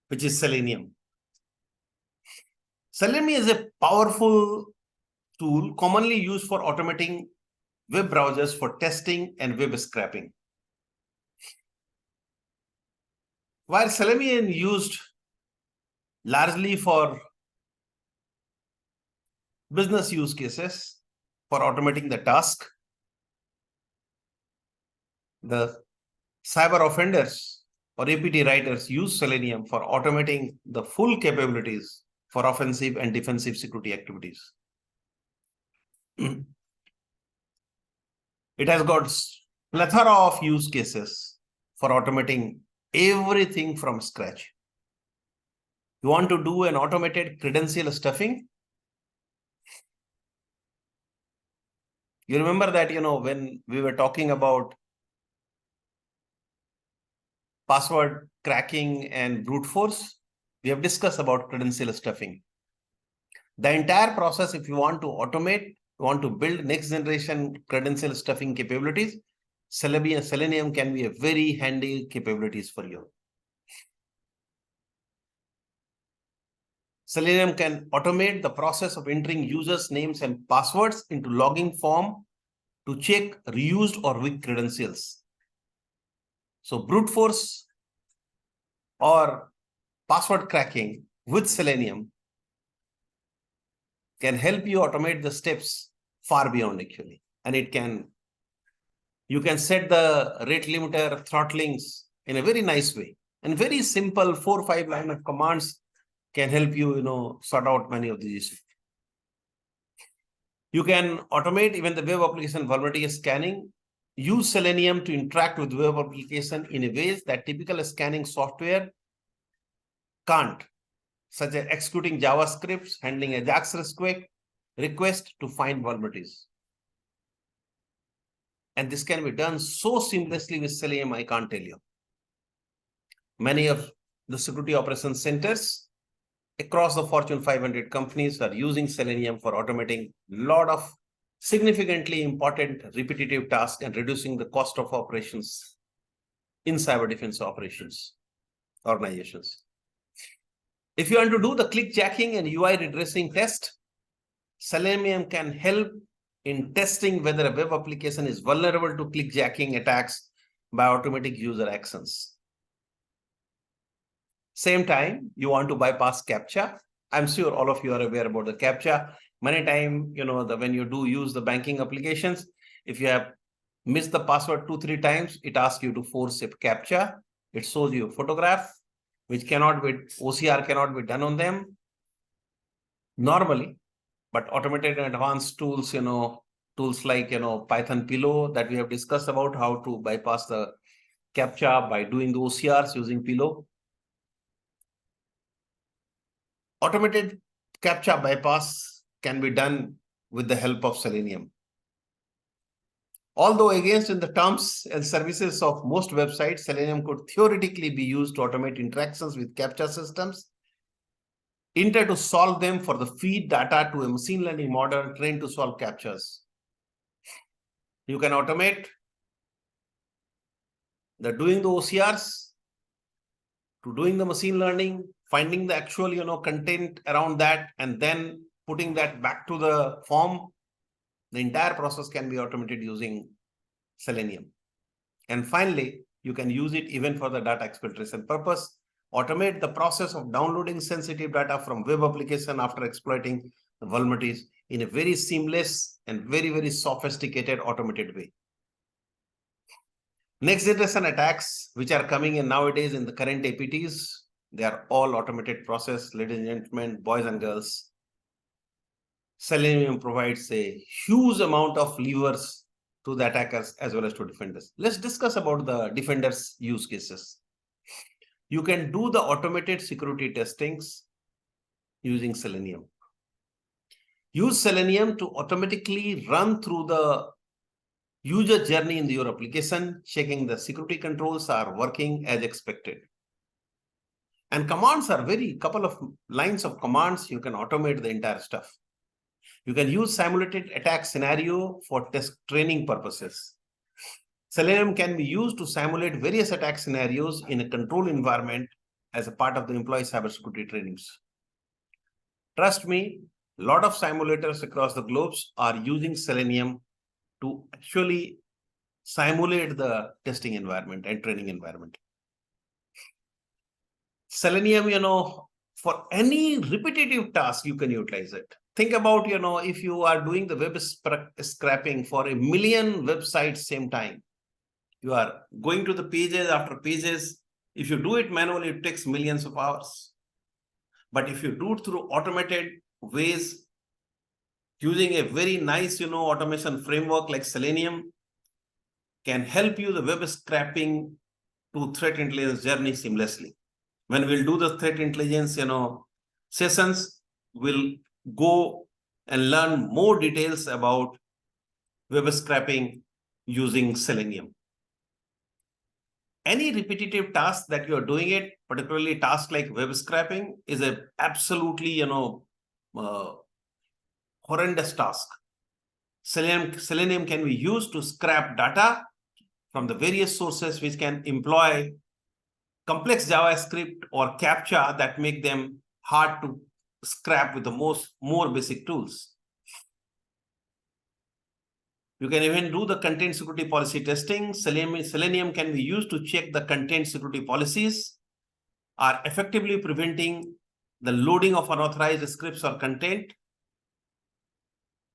which is Selenium. Selenium is a powerful tool commonly used for automating web browsers for testing and web scraping. While Selenium used largely for business use cases for automating the task, the cyber offenders or APT writers use Selenium for automating the full capabilities for offensive and defensive security activities. It has got plethora of use cases for automating everything from scratch. You want to do an automated credential stuffing? You remember that, when we were talking about password cracking and brute force, we have discussed about credential stuffing. The entire process, if you want to automate, you want to build next generation credential stuffing capabilities, Selenium can be a very handy capabilities for you. Selenium can automate the process of entering users' names and passwords into logging form to check reused or weak credentials. So brute force or password cracking with Selenium can help you automate the steps far beyond actually. And you can set the rate limiter throttlings in a very nice way. And very simple 4 or 5 line of commands can help you, sort out many of these issues. You can automate even the web application vulnerability scanning. Use Selenium to interact with web application in a ways that typical scanning software can't, such as executing JavaScripts, handling AJAX request to find vulnerabilities. And this can be done so seamlessly with Selenium, I can't tell you. Many of the security operations centers across the Fortune 500 companies are using Selenium for automating a lot of significantly important repetitive tasks and reducing the cost of operations in cyber defense operations organizations. If you want to do the clickjacking and UI redressing test, Selenium can help in testing whether a web application is vulnerable to clickjacking attacks by automatic user actions. Same time, you want to bypass CAPTCHA. I'm sure all of you are aware about the CAPTCHA. Many times, when you do use the banking applications, if you have missed the password 2-3 times, it asks you to force a CAPTCHA. It shows you a photograph, which OCR cannot be done on them normally, but automated and advanced tools, tools like, Python Pillow that we have discussed about how to bypass the CAPTCHA by doing the OCRs using Pillow. Automated CAPTCHA bypass can be done with the help of Selenium. Although against in the terms and services of most websites, Selenium could theoretically be used to automate interactions with CAPTCHA systems, intend to solve them for the feed data to a machine learning model trained to solve CAPTCHAs. You can automate doing the OCRs, to doing the machine learning, finding the actual, content around that, and then putting that back to the form. The entire process can be automated using Selenium. And finally, you can use it even for the data exfiltration purpose. Automate the process of downloading sensitive data from web application after exploiting the vulnerabilities in a very seamless and very, very sophisticated automated way. Next generation attacks, which are coming in nowadays in the current APTs, they are all automated process, ladies and gentlemen, boys and girls. Selenium provides a huge amount of levers to the attackers as well as to defenders. Let's discuss about the defenders use cases. You can do the automated security testings using Selenium. Use Selenium to automatically run through the user journey in your application, checking the security controls are working as expected. And commands are couple of lines of commands, you can automate the entire stuff. You can use simulated attack scenario for test training purposes. Selenium can be used to simulate various attack scenarios in a controlled environment as a part of the employee cybersecurity trainings. Trust me, a lot of simulators across the globes are using Selenium to actually simulate the testing environment and training environment. Selenium, for any repetitive task, you can utilize it. Think about, if you are doing the web scraping for 1 million websites same time, you are going to the pages after pages. If you do it manually, it takes millions of hours. But if you do it through automated ways, using a very nice, automation framework like Selenium, can help you the web scraping to threat intelligence journey seamlessly. When we'll do the threat intelligence, sessions, we'll go and learn more details about web scraping using Selenium. Any repetitive task that you're doing it, particularly tasks like web scraping, is a absolutely, horrendous task. Selenium can be used to scrap data from the various sources which can employ complex JavaScript or CAPTCHA that make them hard to scrap with the more basic tools. You can even do the content security policy testing. Selenium can be used to check the content security policies are effectively preventing the loading of unauthorized scripts or content.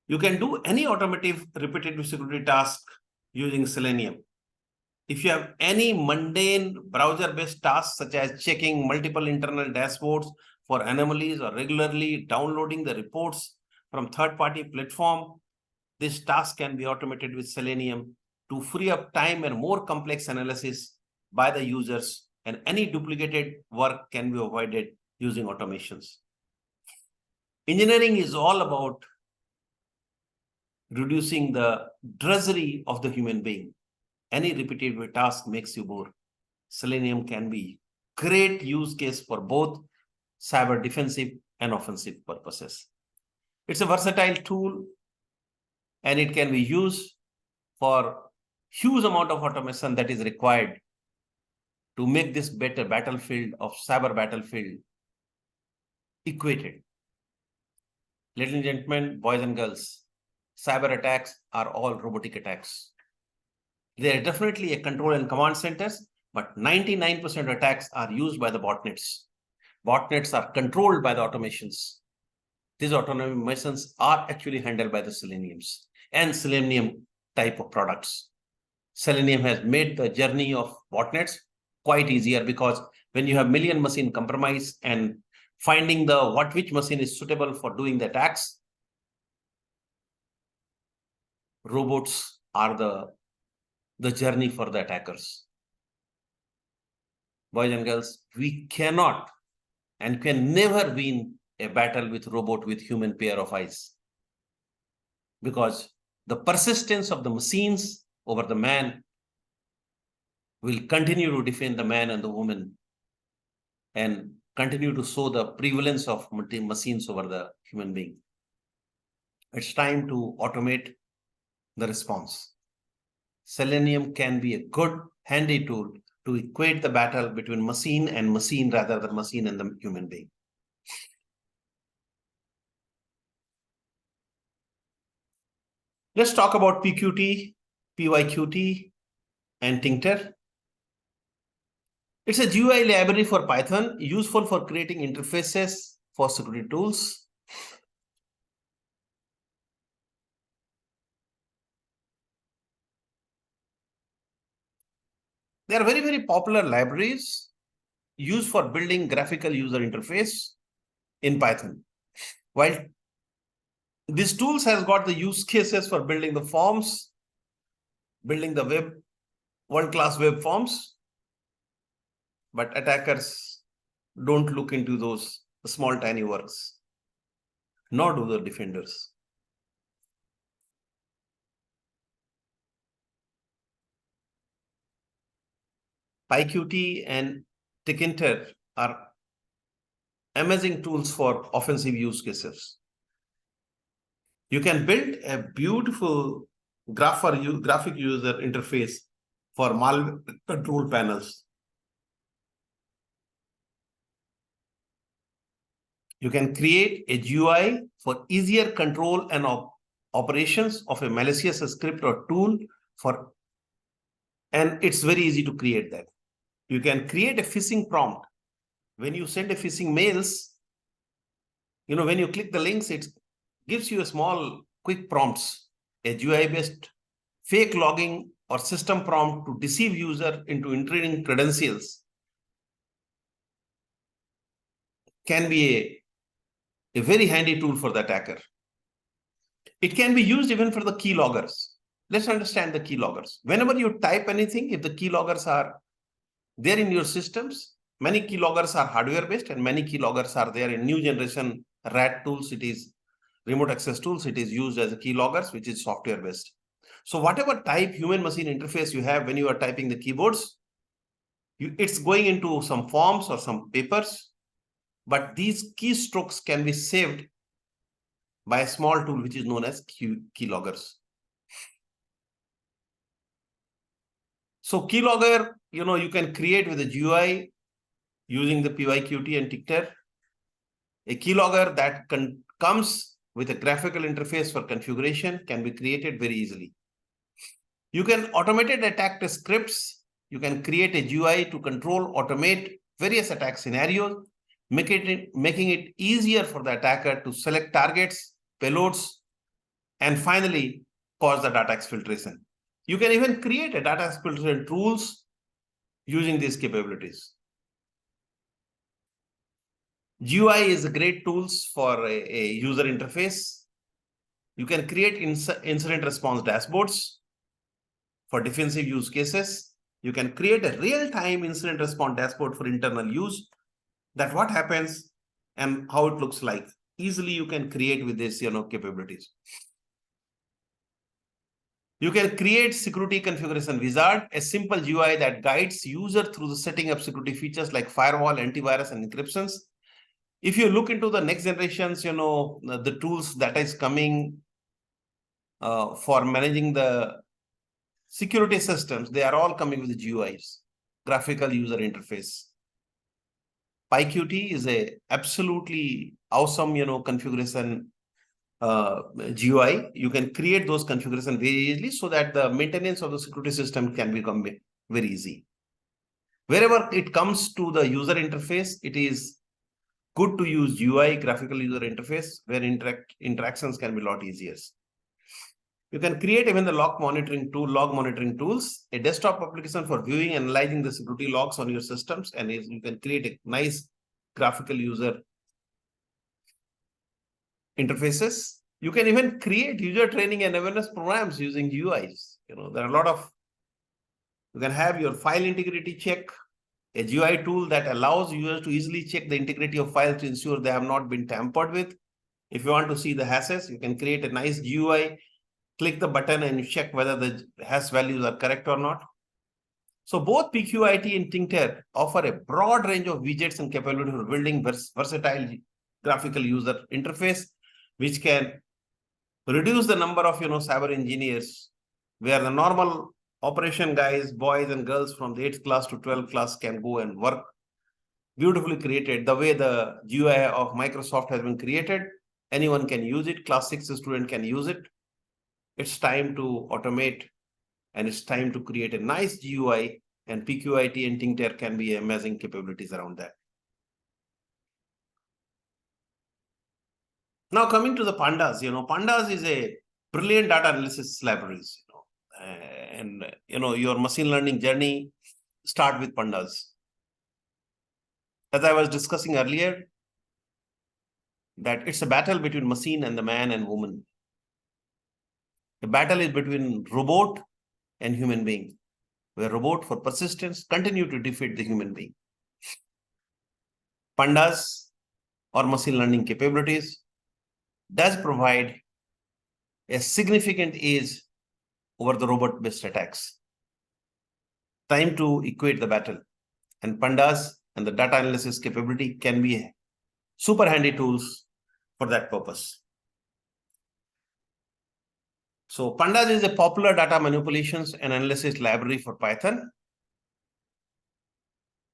You can do any automative repetitive security task using Selenium. If you have any mundane browser-based tasks such as checking multiple internal dashboards for anomalies or regularly downloading the reports from third-party platform, this task can be automated with Selenium to free up time and more complex analysis by the users, and any duplicated work can be avoided using automations. Engineering is all about reducing the drudgery of the human being. Any repetitive task makes you bored. Selenium can be great use case for both cyber defensive and offensive purposes. It's a versatile tool, and it can be used for huge amount of automation that is required to make this better battlefield of cyber battlefield equated. Ladies and gentlemen, boys and girls, cyber attacks are all robotic attacks. They are definitely a control and command centers, but 99% of attacks are used by the botnets. Botnets are controlled by the automations. These automations are actually handled by the Seleniums and Selenium type of products. Selenium has made the journey of botnets quite easier, because when you have million machine compromise and finding which machine is suitable for doing the attacks, robots are the journey for the attackers. Boys and girls, we cannot and can never win a battle with robot with human pair of eyes, because the persistence of the machines over the man will continue to defend the man and the woman and continue to show the prevalence of machines over the human being. It's time to automate the response. Selenium can be a good handy tool to equate the battle between machine and machine rather than machine and the human being. Let's talk about PQT, PYQT, and Tincter. It's a GUI library for Python, useful for creating interfaces for security tools. They are very, very popular libraries used for building graphical user interface in Python. While these tools has got the use cases for building the forms, building the web, world-class web forms, but attackers don't look into those small, tiny works, nor do the defenders. PyQt and Tincter are amazing tools for offensive use cases. You can build a beautiful graphic user interface for malware control panels. You can create a GUI for easier control and operations of a malicious script or tool and it's very easy to create that. You can create a phishing prompt. When you send a phishing mails, when you click the links, it gives you a small quick prompts, a GUI-based fake logging or system prompt to deceive user into entering credentials can be a very handy tool for the attacker. It can be used even for the keyloggers. Let's understand the keyloggers. Whenever you type anything, if the keyloggers are there in your systems, many keyloggers are hardware-based and many keyloggers are there in new generation RAT tools. It is remote access tools. It is used as a keyloggers, which is software-based. So whatever type human-machine interface you have when you are typing the keyboards, it's going into some forms or some papers, but these keystrokes can be saved by a small tool which is known as keyloggers. So keylogger, you can create with a GUI using the PyQt and Tincter. A keylogger that comes with a graphical interface for configuration can be created very easily. You can automate attack scripts. You can create a GUI to automate various attack scenarios, making it easier for the attacker to select targets, payloads, and finally cause the data exfiltration. You can even create a data exfiltration tools using these capabilities. GUI is a great tools for a user interface. You can create incident response dashboards for defensive use cases. You can create a real-time incident response dashboard for internal use, that what happens and how it looks like. Easily you can create with this capabilities. You can create security configuration wizard, a simple GUI that guides user through the setting up security features like firewall, antivirus, and encryptions. If you look into the next generations, the tools that is coming for managing the security systems, they are all coming with the GUIs, graphical user interface. PyQt is a absolutely awesome, configuration GUI. You can create those configurations very easily so that the maintenance of the security system can become very easy. Wherever it comes to the user interface, it is good to use GUI, graphical user interface, where interactions can be a lot easier. You can create even the log monitoring tools, a desktop application for viewing and analyzing the security logs on your systems, and you can create a nice graphical user interfaces. You can even create user training and awareness programs using GUIs. There are a lot of, you can have your file integrity check, a GUI tool that allows users to easily check the integrity of files to ensure they have not been tampered with. If you want to see the hashes, you can create a nice GUI, click the button and you check whether the hash values are correct or not. So both PQIT and Tincter offer a broad range of widgets and capability for building versatile graphical user interface, which can reduce the number of cyber engineers, where the normal operation guys, boys and girls from the 8th class to 12th class can go and work. Beautifully created. The way the GUI of Microsoft has been created, anyone can use it. Class 6 student can use it. It's time to automate, and it's time to create a nice GUI, and PQIT and ThinkTer can be amazing capabilities around that. Now coming to the pandas, pandas is a brilliant data analysis libraries, and your machine learning journey start with pandas. As I was discussing earlier, that it's a battle between machine and the man and woman. The battle is between robot and human being, where robot for persistence continue to defeat the human being. Pandas or machine learning capabilities does provide a significant edge over the robot-based attacks. Time to equate the battle, and pandas and the data analysis capability can be super handy tools for that purpose. So pandas is a popular data manipulations and analysis library for Python.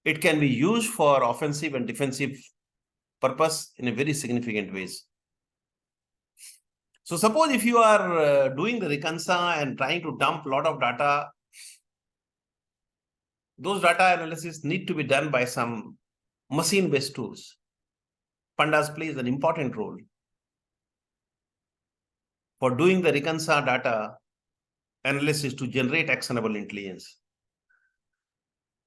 It can be used for offensive and defensive purpose in a very significant ways. So suppose if you are doing the reconsa and trying to dump a lot of data, those data analysis need to be done by some machine-based tools. Pandas plays an important role for doing the reconsa data analysis to generate actionable intelligence.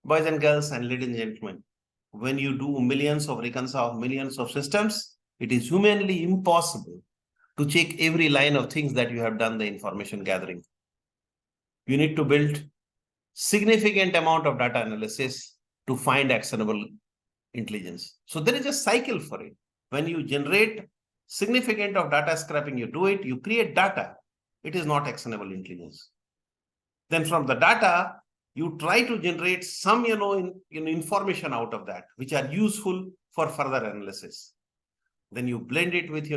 Boys and girls and ladies and gentlemen, when you do millions of reconsa of millions of systems, it is humanly impossible to check every line of things that you have done the information gathering. You need to build significant amount of data analysis to find actionable intelligence. So there is a cycle for it. When you generate significant of data scraping, you do it, you create data. It is not actionable intelligence. Then from the data, you try to generate some information out of that, which are useful for further analysis. Then you blend it with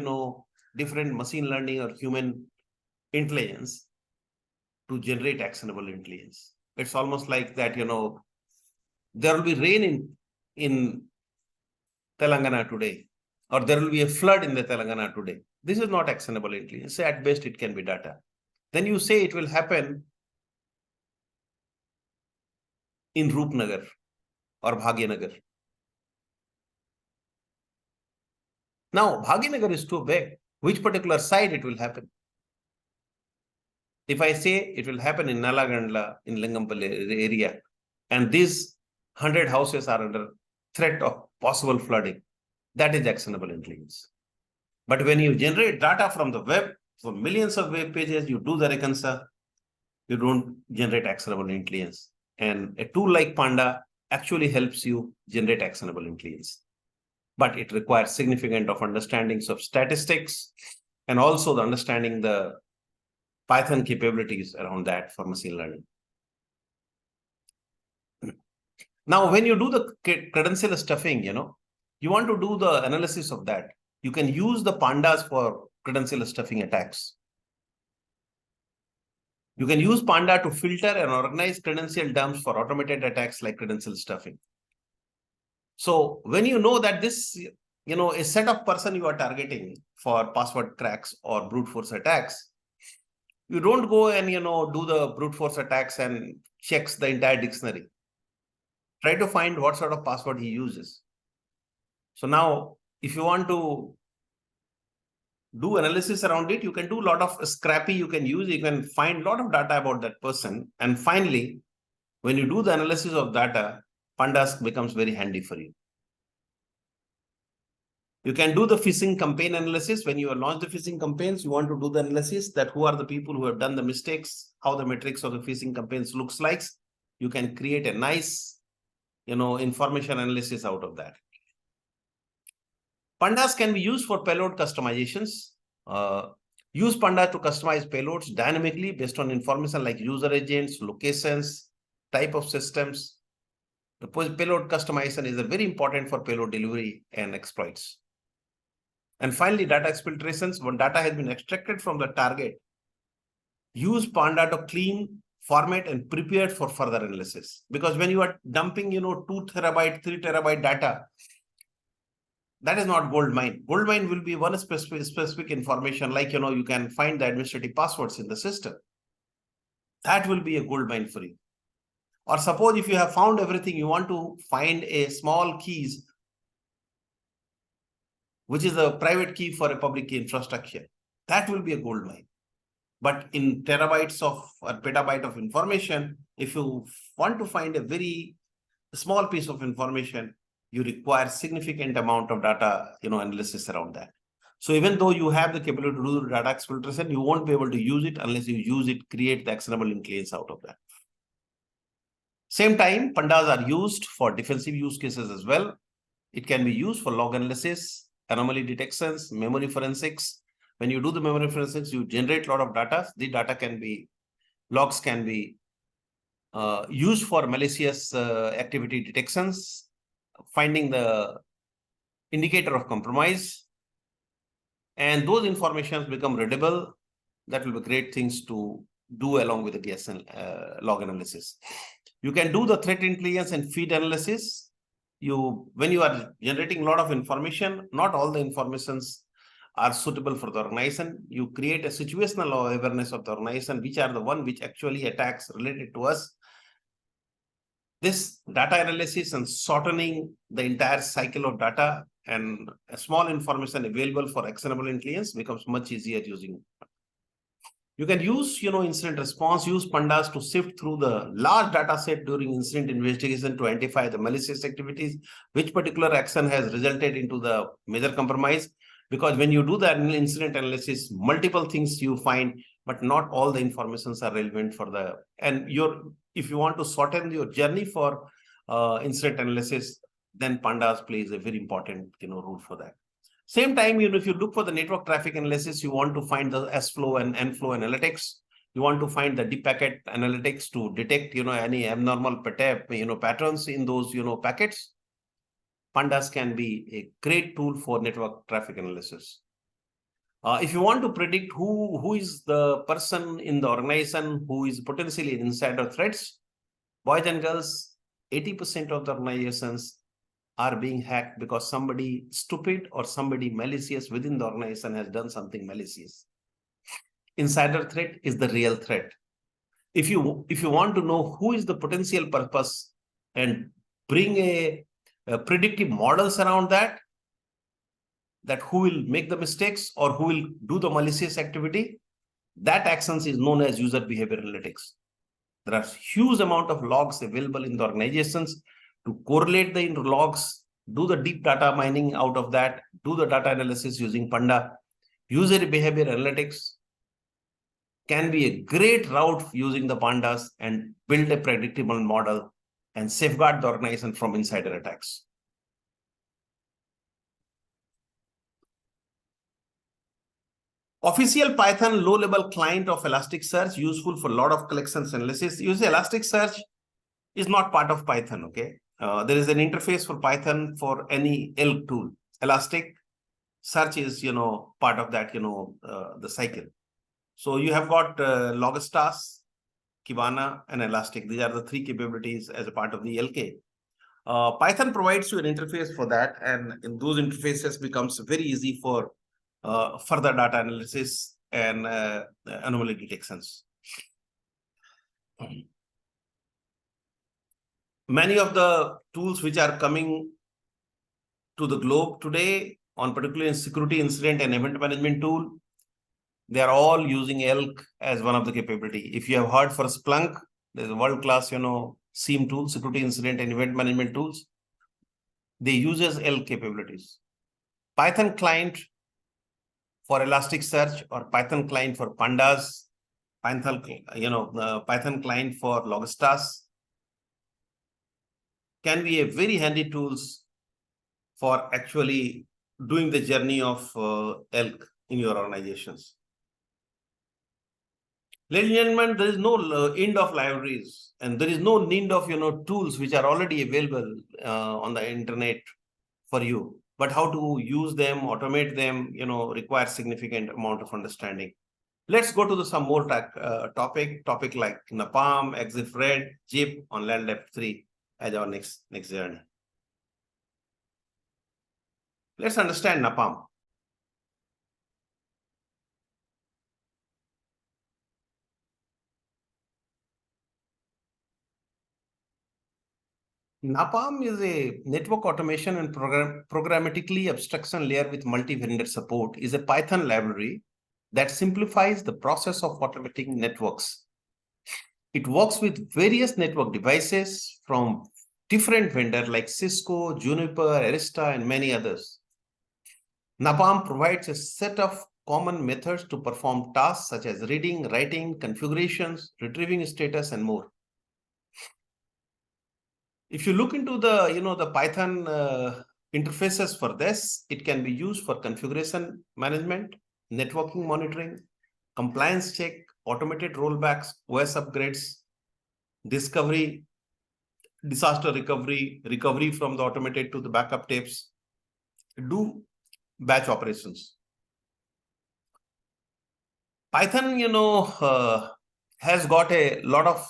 different machine learning or human intelligence to generate actionable intelligence. It's almost like that, there will be rain in Telangana today, or there will be a flood in the Telangana today. This is not actionable intelligence. Say at best it can be data. Then you say it will happen in Roopnagar or Bhagyanagar. Now, Bhagyanagar is too big. Which particular side it will happen? If I say it will happen in Nalagandla, in Lingampalli area, and these 100 houses are under threat of possible flooding, that is actionable intelligence. But when you generate data from the web, from millions of web pages, you do the reconsa, you don't generate actionable intelligence. And a tool like Panda actually helps you generate actionable intelligence. But it requires significant of understandings of statistics and also the understanding the Python capabilities around that for machine learning. Now, when you do the credential stuffing, you want to do the analysis of that. You can use the pandas for credential stuffing attacks. You can use Panda to filter and organize credential dumps for automated attacks like credential stuffing. So when you know that this, a set of person you are targeting for password cracks or brute force attacks, you don't go and, do the brute force attacks and checks the entire dictionary. Try to find what sort of password he uses. So now, if you want to do analysis around it, you can do a lot of scrappy you can use. You can find a lot of data about that person. And finally, when you do the analysis of data, Pandas becomes very handy for you. You can do the phishing campaign analysis. When you launch the phishing campaigns, you want to do the analysis that who are the people who have done the mistakes, how the metrics of the phishing campaigns looks like. You can create a nice, information analysis out of that. Pandas can be used for payload customizations. Use Panda to customize payloads dynamically based on information like user agents, locations, type of systems. The payload customization is very important for payload delivery and exploits. And finally, data exfiltrations. When data has been extracted from the target, use Panda to clean, format and prepared for further analysis. Because when you are dumping, 2 terabyte, 3 terabyte data, that is not gold mine. Gold mine will be one specific information, like, you can find the administrative passwords in the system. That will be a gold mine for you. Or suppose if you have found everything, you want to find a small keys, which is a private key for a public key infrastructure. That will be a gold mine. But in terabytes of or petabyte of information, if you want to find a very small piece of information, you require significant amount of data, analysis around that. So even though you have the capability to do data exfiltration, you won't be able to use it unless you use it, create the actionable intelligence out of that. Same time, pandas are used for defensive use cases as well. It can be used for log analysis, anomaly detections, memory forensics. When you do the memory forensics, you generate a lot of data. The data can be, logs can be used for malicious activity detections, finding the indicator of compromise, and those informations become readable. That will be great things to do along with the DSN log analysis. You can do the threat intelligence and feed analysis. When you are generating a lot of information, not all the informations are suitable for the organization. You create a situational awareness of the organization, which are the one which actually attacks related to us. This data analysis and shortening the entire cycle of data and a small information available for actionable intelligence becomes much easier using. You can use, incident response, use pandas to sift through the large data set during incident investigation to identify the malicious activities, which particular action has resulted into the major compromise. Because when you do the incident analysis, multiple things you find, but not all the informations are relevant for the, and if you want to shorten your journey for incident analysis, then pandas plays a very important, role for that. Same time, if you look for the network traffic analysis, you want to find the S-flow and N-flow analytics. You want to find the deep packet analytics to detect, any abnormal patterns in those, packets. Pandas can be a great tool for network traffic analysis. If you want to predict who is the person in the organization who is potentially insider threats, boys and girls, 80% of the organizations are being hacked because somebody stupid or somebody malicious within the organization has done something malicious. Insider threat is the real threat. If you want to know who is the potential purpose and bring a predictive models around that who will make the mistakes or who will do the malicious activity, that actions is known as user behavior analytics. There are huge amount of logs available in the organizations to correlate the logs, do the deep data mining out of that, do the data analysis using Panda. User behavior analytics can be a great route using the pandas and build a predictable model and safeguard the organization from insider attacks. Official Python low-level client of Elasticsearch, useful for a lot of collections analysis. Usually Elasticsearch is not part of Python, okay? There is an interface for Python for any ELK tool. Elasticsearch is, part of that, the cycle. So you have got Logstas, Kibana, and Elastic. These are the three capabilities as a part of the LK. Python provides you an interface for that, and in those interfaces becomes very easy for further data analysis and anomaly detections. Many of the tools which are coming to the globe today, on particularly in security incident and event management tool, they are all using ELK as one of the capability. If you have heard for Splunk, there's a world-class, SIEM tool, security incident and event management tools. They use ELK capabilities. Python client for Elasticsearch or Python client for Pandas, Python client for Logstas can be a very handy tools for actually doing the journey of ELK in your organizations. Ladies and gentlemen, there is no end of libraries and there is no need of tools which are already available on the internet for you. But how to use them, automate them, requires significant amount of understanding. Let's go to some more topic like napalm, EXIF Red, JIP on land depth 3 as our next journey. Let's understand napalm. Napalm is a network automation and programmatically abstraction layer with multi-vendor support. Is a Python library that simplifies the process of automating networks. It works with various network devices from different vendors like Cisco, Juniper, Arista, and many others. Napalm provides a set of common methods to perform tasks such as reading, writing, configurations, retrieving status, and more. If you look into the Python interfaces for this, it can be used for configuration management, networking monitoring, compliance check, automated rollbacks, OS upgrades, discovery, disaster recovery from the automated to the backup tapes, do batch operations. Python, has got a lot of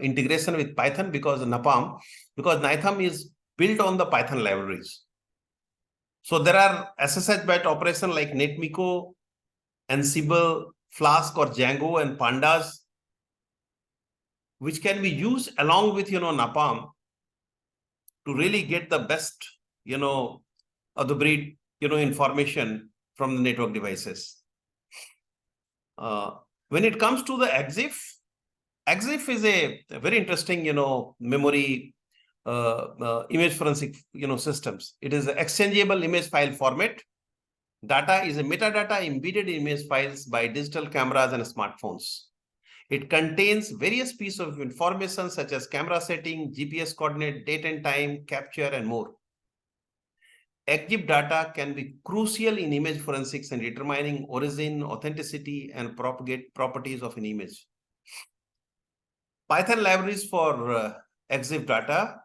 integration with Python because Napalm is built on the Python libraries. So there are SSH batch operation like NetMiko, Ansible, Flask or Django and Pandas, which can be used along with Napalm to really get the best of the breed information from the network devices. When it comes to the EXIF is a very interesting, memory image forensic, systems. It is an exchangeable image file format. Data is a metadata embedded in image files by digital cameras and smartphones. It contains various pieces of information such as camera setting, GPS coordinate, date and time, capture, and more. EXIF data can be crucial in image forensics and determining origin, authenticity, and properties of an image. Python libraries for EXIF data,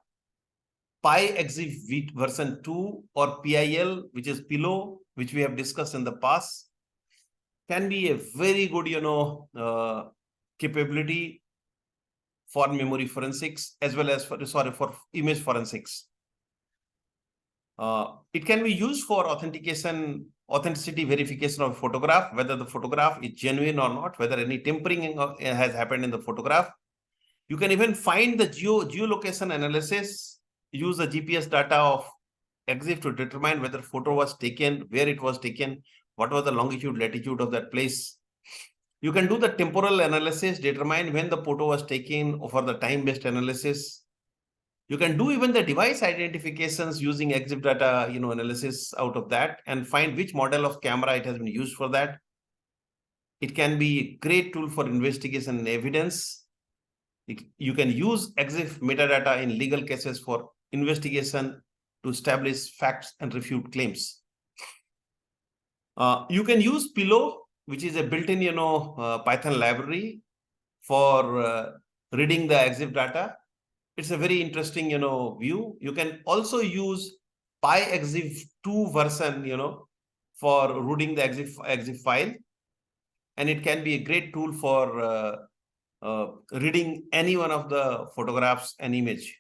PyEXIF version 2 or PIL, which is Pillow, which we have discussed in the past, can be a very good, capability for memory forensics as well as for image forensics. It can be used for authenticity verification of a photograph, whether the photograph is genuine or not, whether any tampering has happened in the photograph. You can even find the geolocation analysis, use the GPS data of EXIF to determine whether photo was taken, where it was taken, what was the longitude, latitude of that place. You can do the temporal analysis, determine when the photo was taken for the time-based analysis. You can do even the device identifications using EXIF data, analysis out of that and find which model of camera it has been used for that. It can be a great tool for investigation and evidence. You can use EXIF metadata in legal cases for investigation to establish facts and refute claims. You can use Pillow, which is a built-in, Python library for reading the EXIF data. It's a very interesting, view. You can also use PyEXIF 2 version, for reading the EXIF file. And it can be a great tool for reading any one of the photographs and image.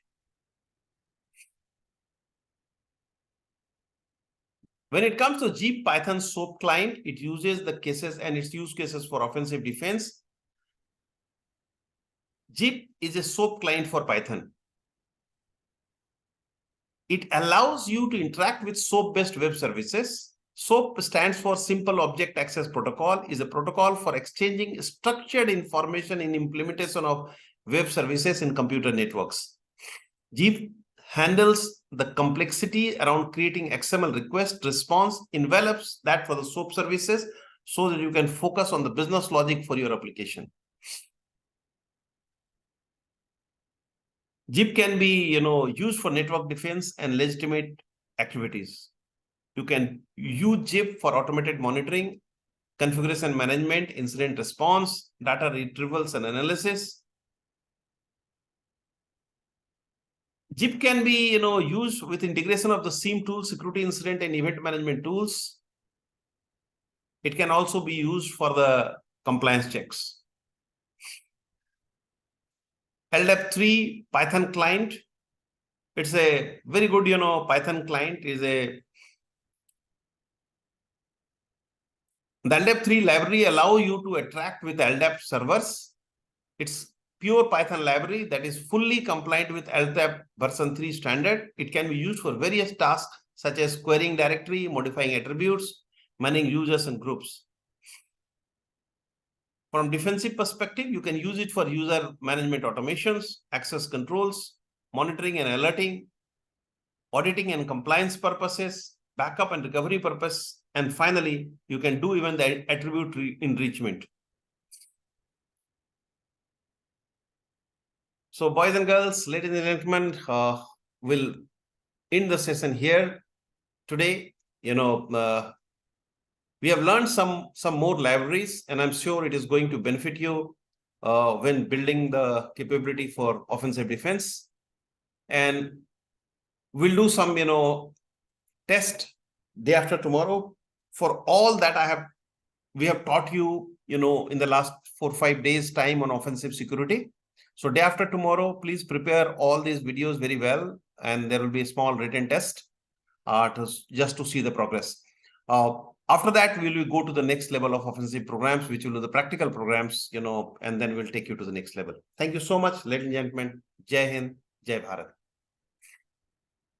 When it comes to JIP Python SOAP client, it uses the cases and its use cases for offensive defense. JIP is a SOAP client for Python. It allows you to interact with SOAP-based web services. SOAP stands for Simple Object Access Protocol, is a protocol for exchanging structured information in implementation of web services in computer networks. JIP handles the complexity around creating XML request response, envelops that for the SOAP services so that you can focus on the business logic for your application. JIP can be, used for network defense and legitimate activities. You can use JIP for automated monitoring, configuration management, incident response, data retrievals and analysis. JIP can be, used with integration of the SIEM tools, security incident and event management tools. It can also be used for the compliance checks. LDAP3 Python client. It's a very good, Python client is the LDAP3 library allow you to interact with LDAP servers. It's pure Python library that is fully compliant with LDAP version 3 standard. It can be used for various tasks such as querying directory, modifying attributes, managing users and groups. From defensive perspective, you can use it for user management automations, access controls, monitoring and alerting, auditing and compliance purposes, backup and recovery purpose, and finally, you can do even the attribute enrichment. So boys and girls, ladies and gentlemen, we'll end the session here today. We have learned some more libraries, and I'm sure it is going to benefit you when building the capability for offensive defense. And we'll do some, test day after tomorrow for all that we have taught you, in the last 4 or 5 days time on offensive security. So day after tomorrow, please prepare all these videos very well, and there will be a small written test just to see the progress. After that, we will go to the next level of offensive programs, which will be the practical programs, and then we'll take you to the next level. Thank you so much, ladies and gentlemen. Jai Hind, Jai Bharat.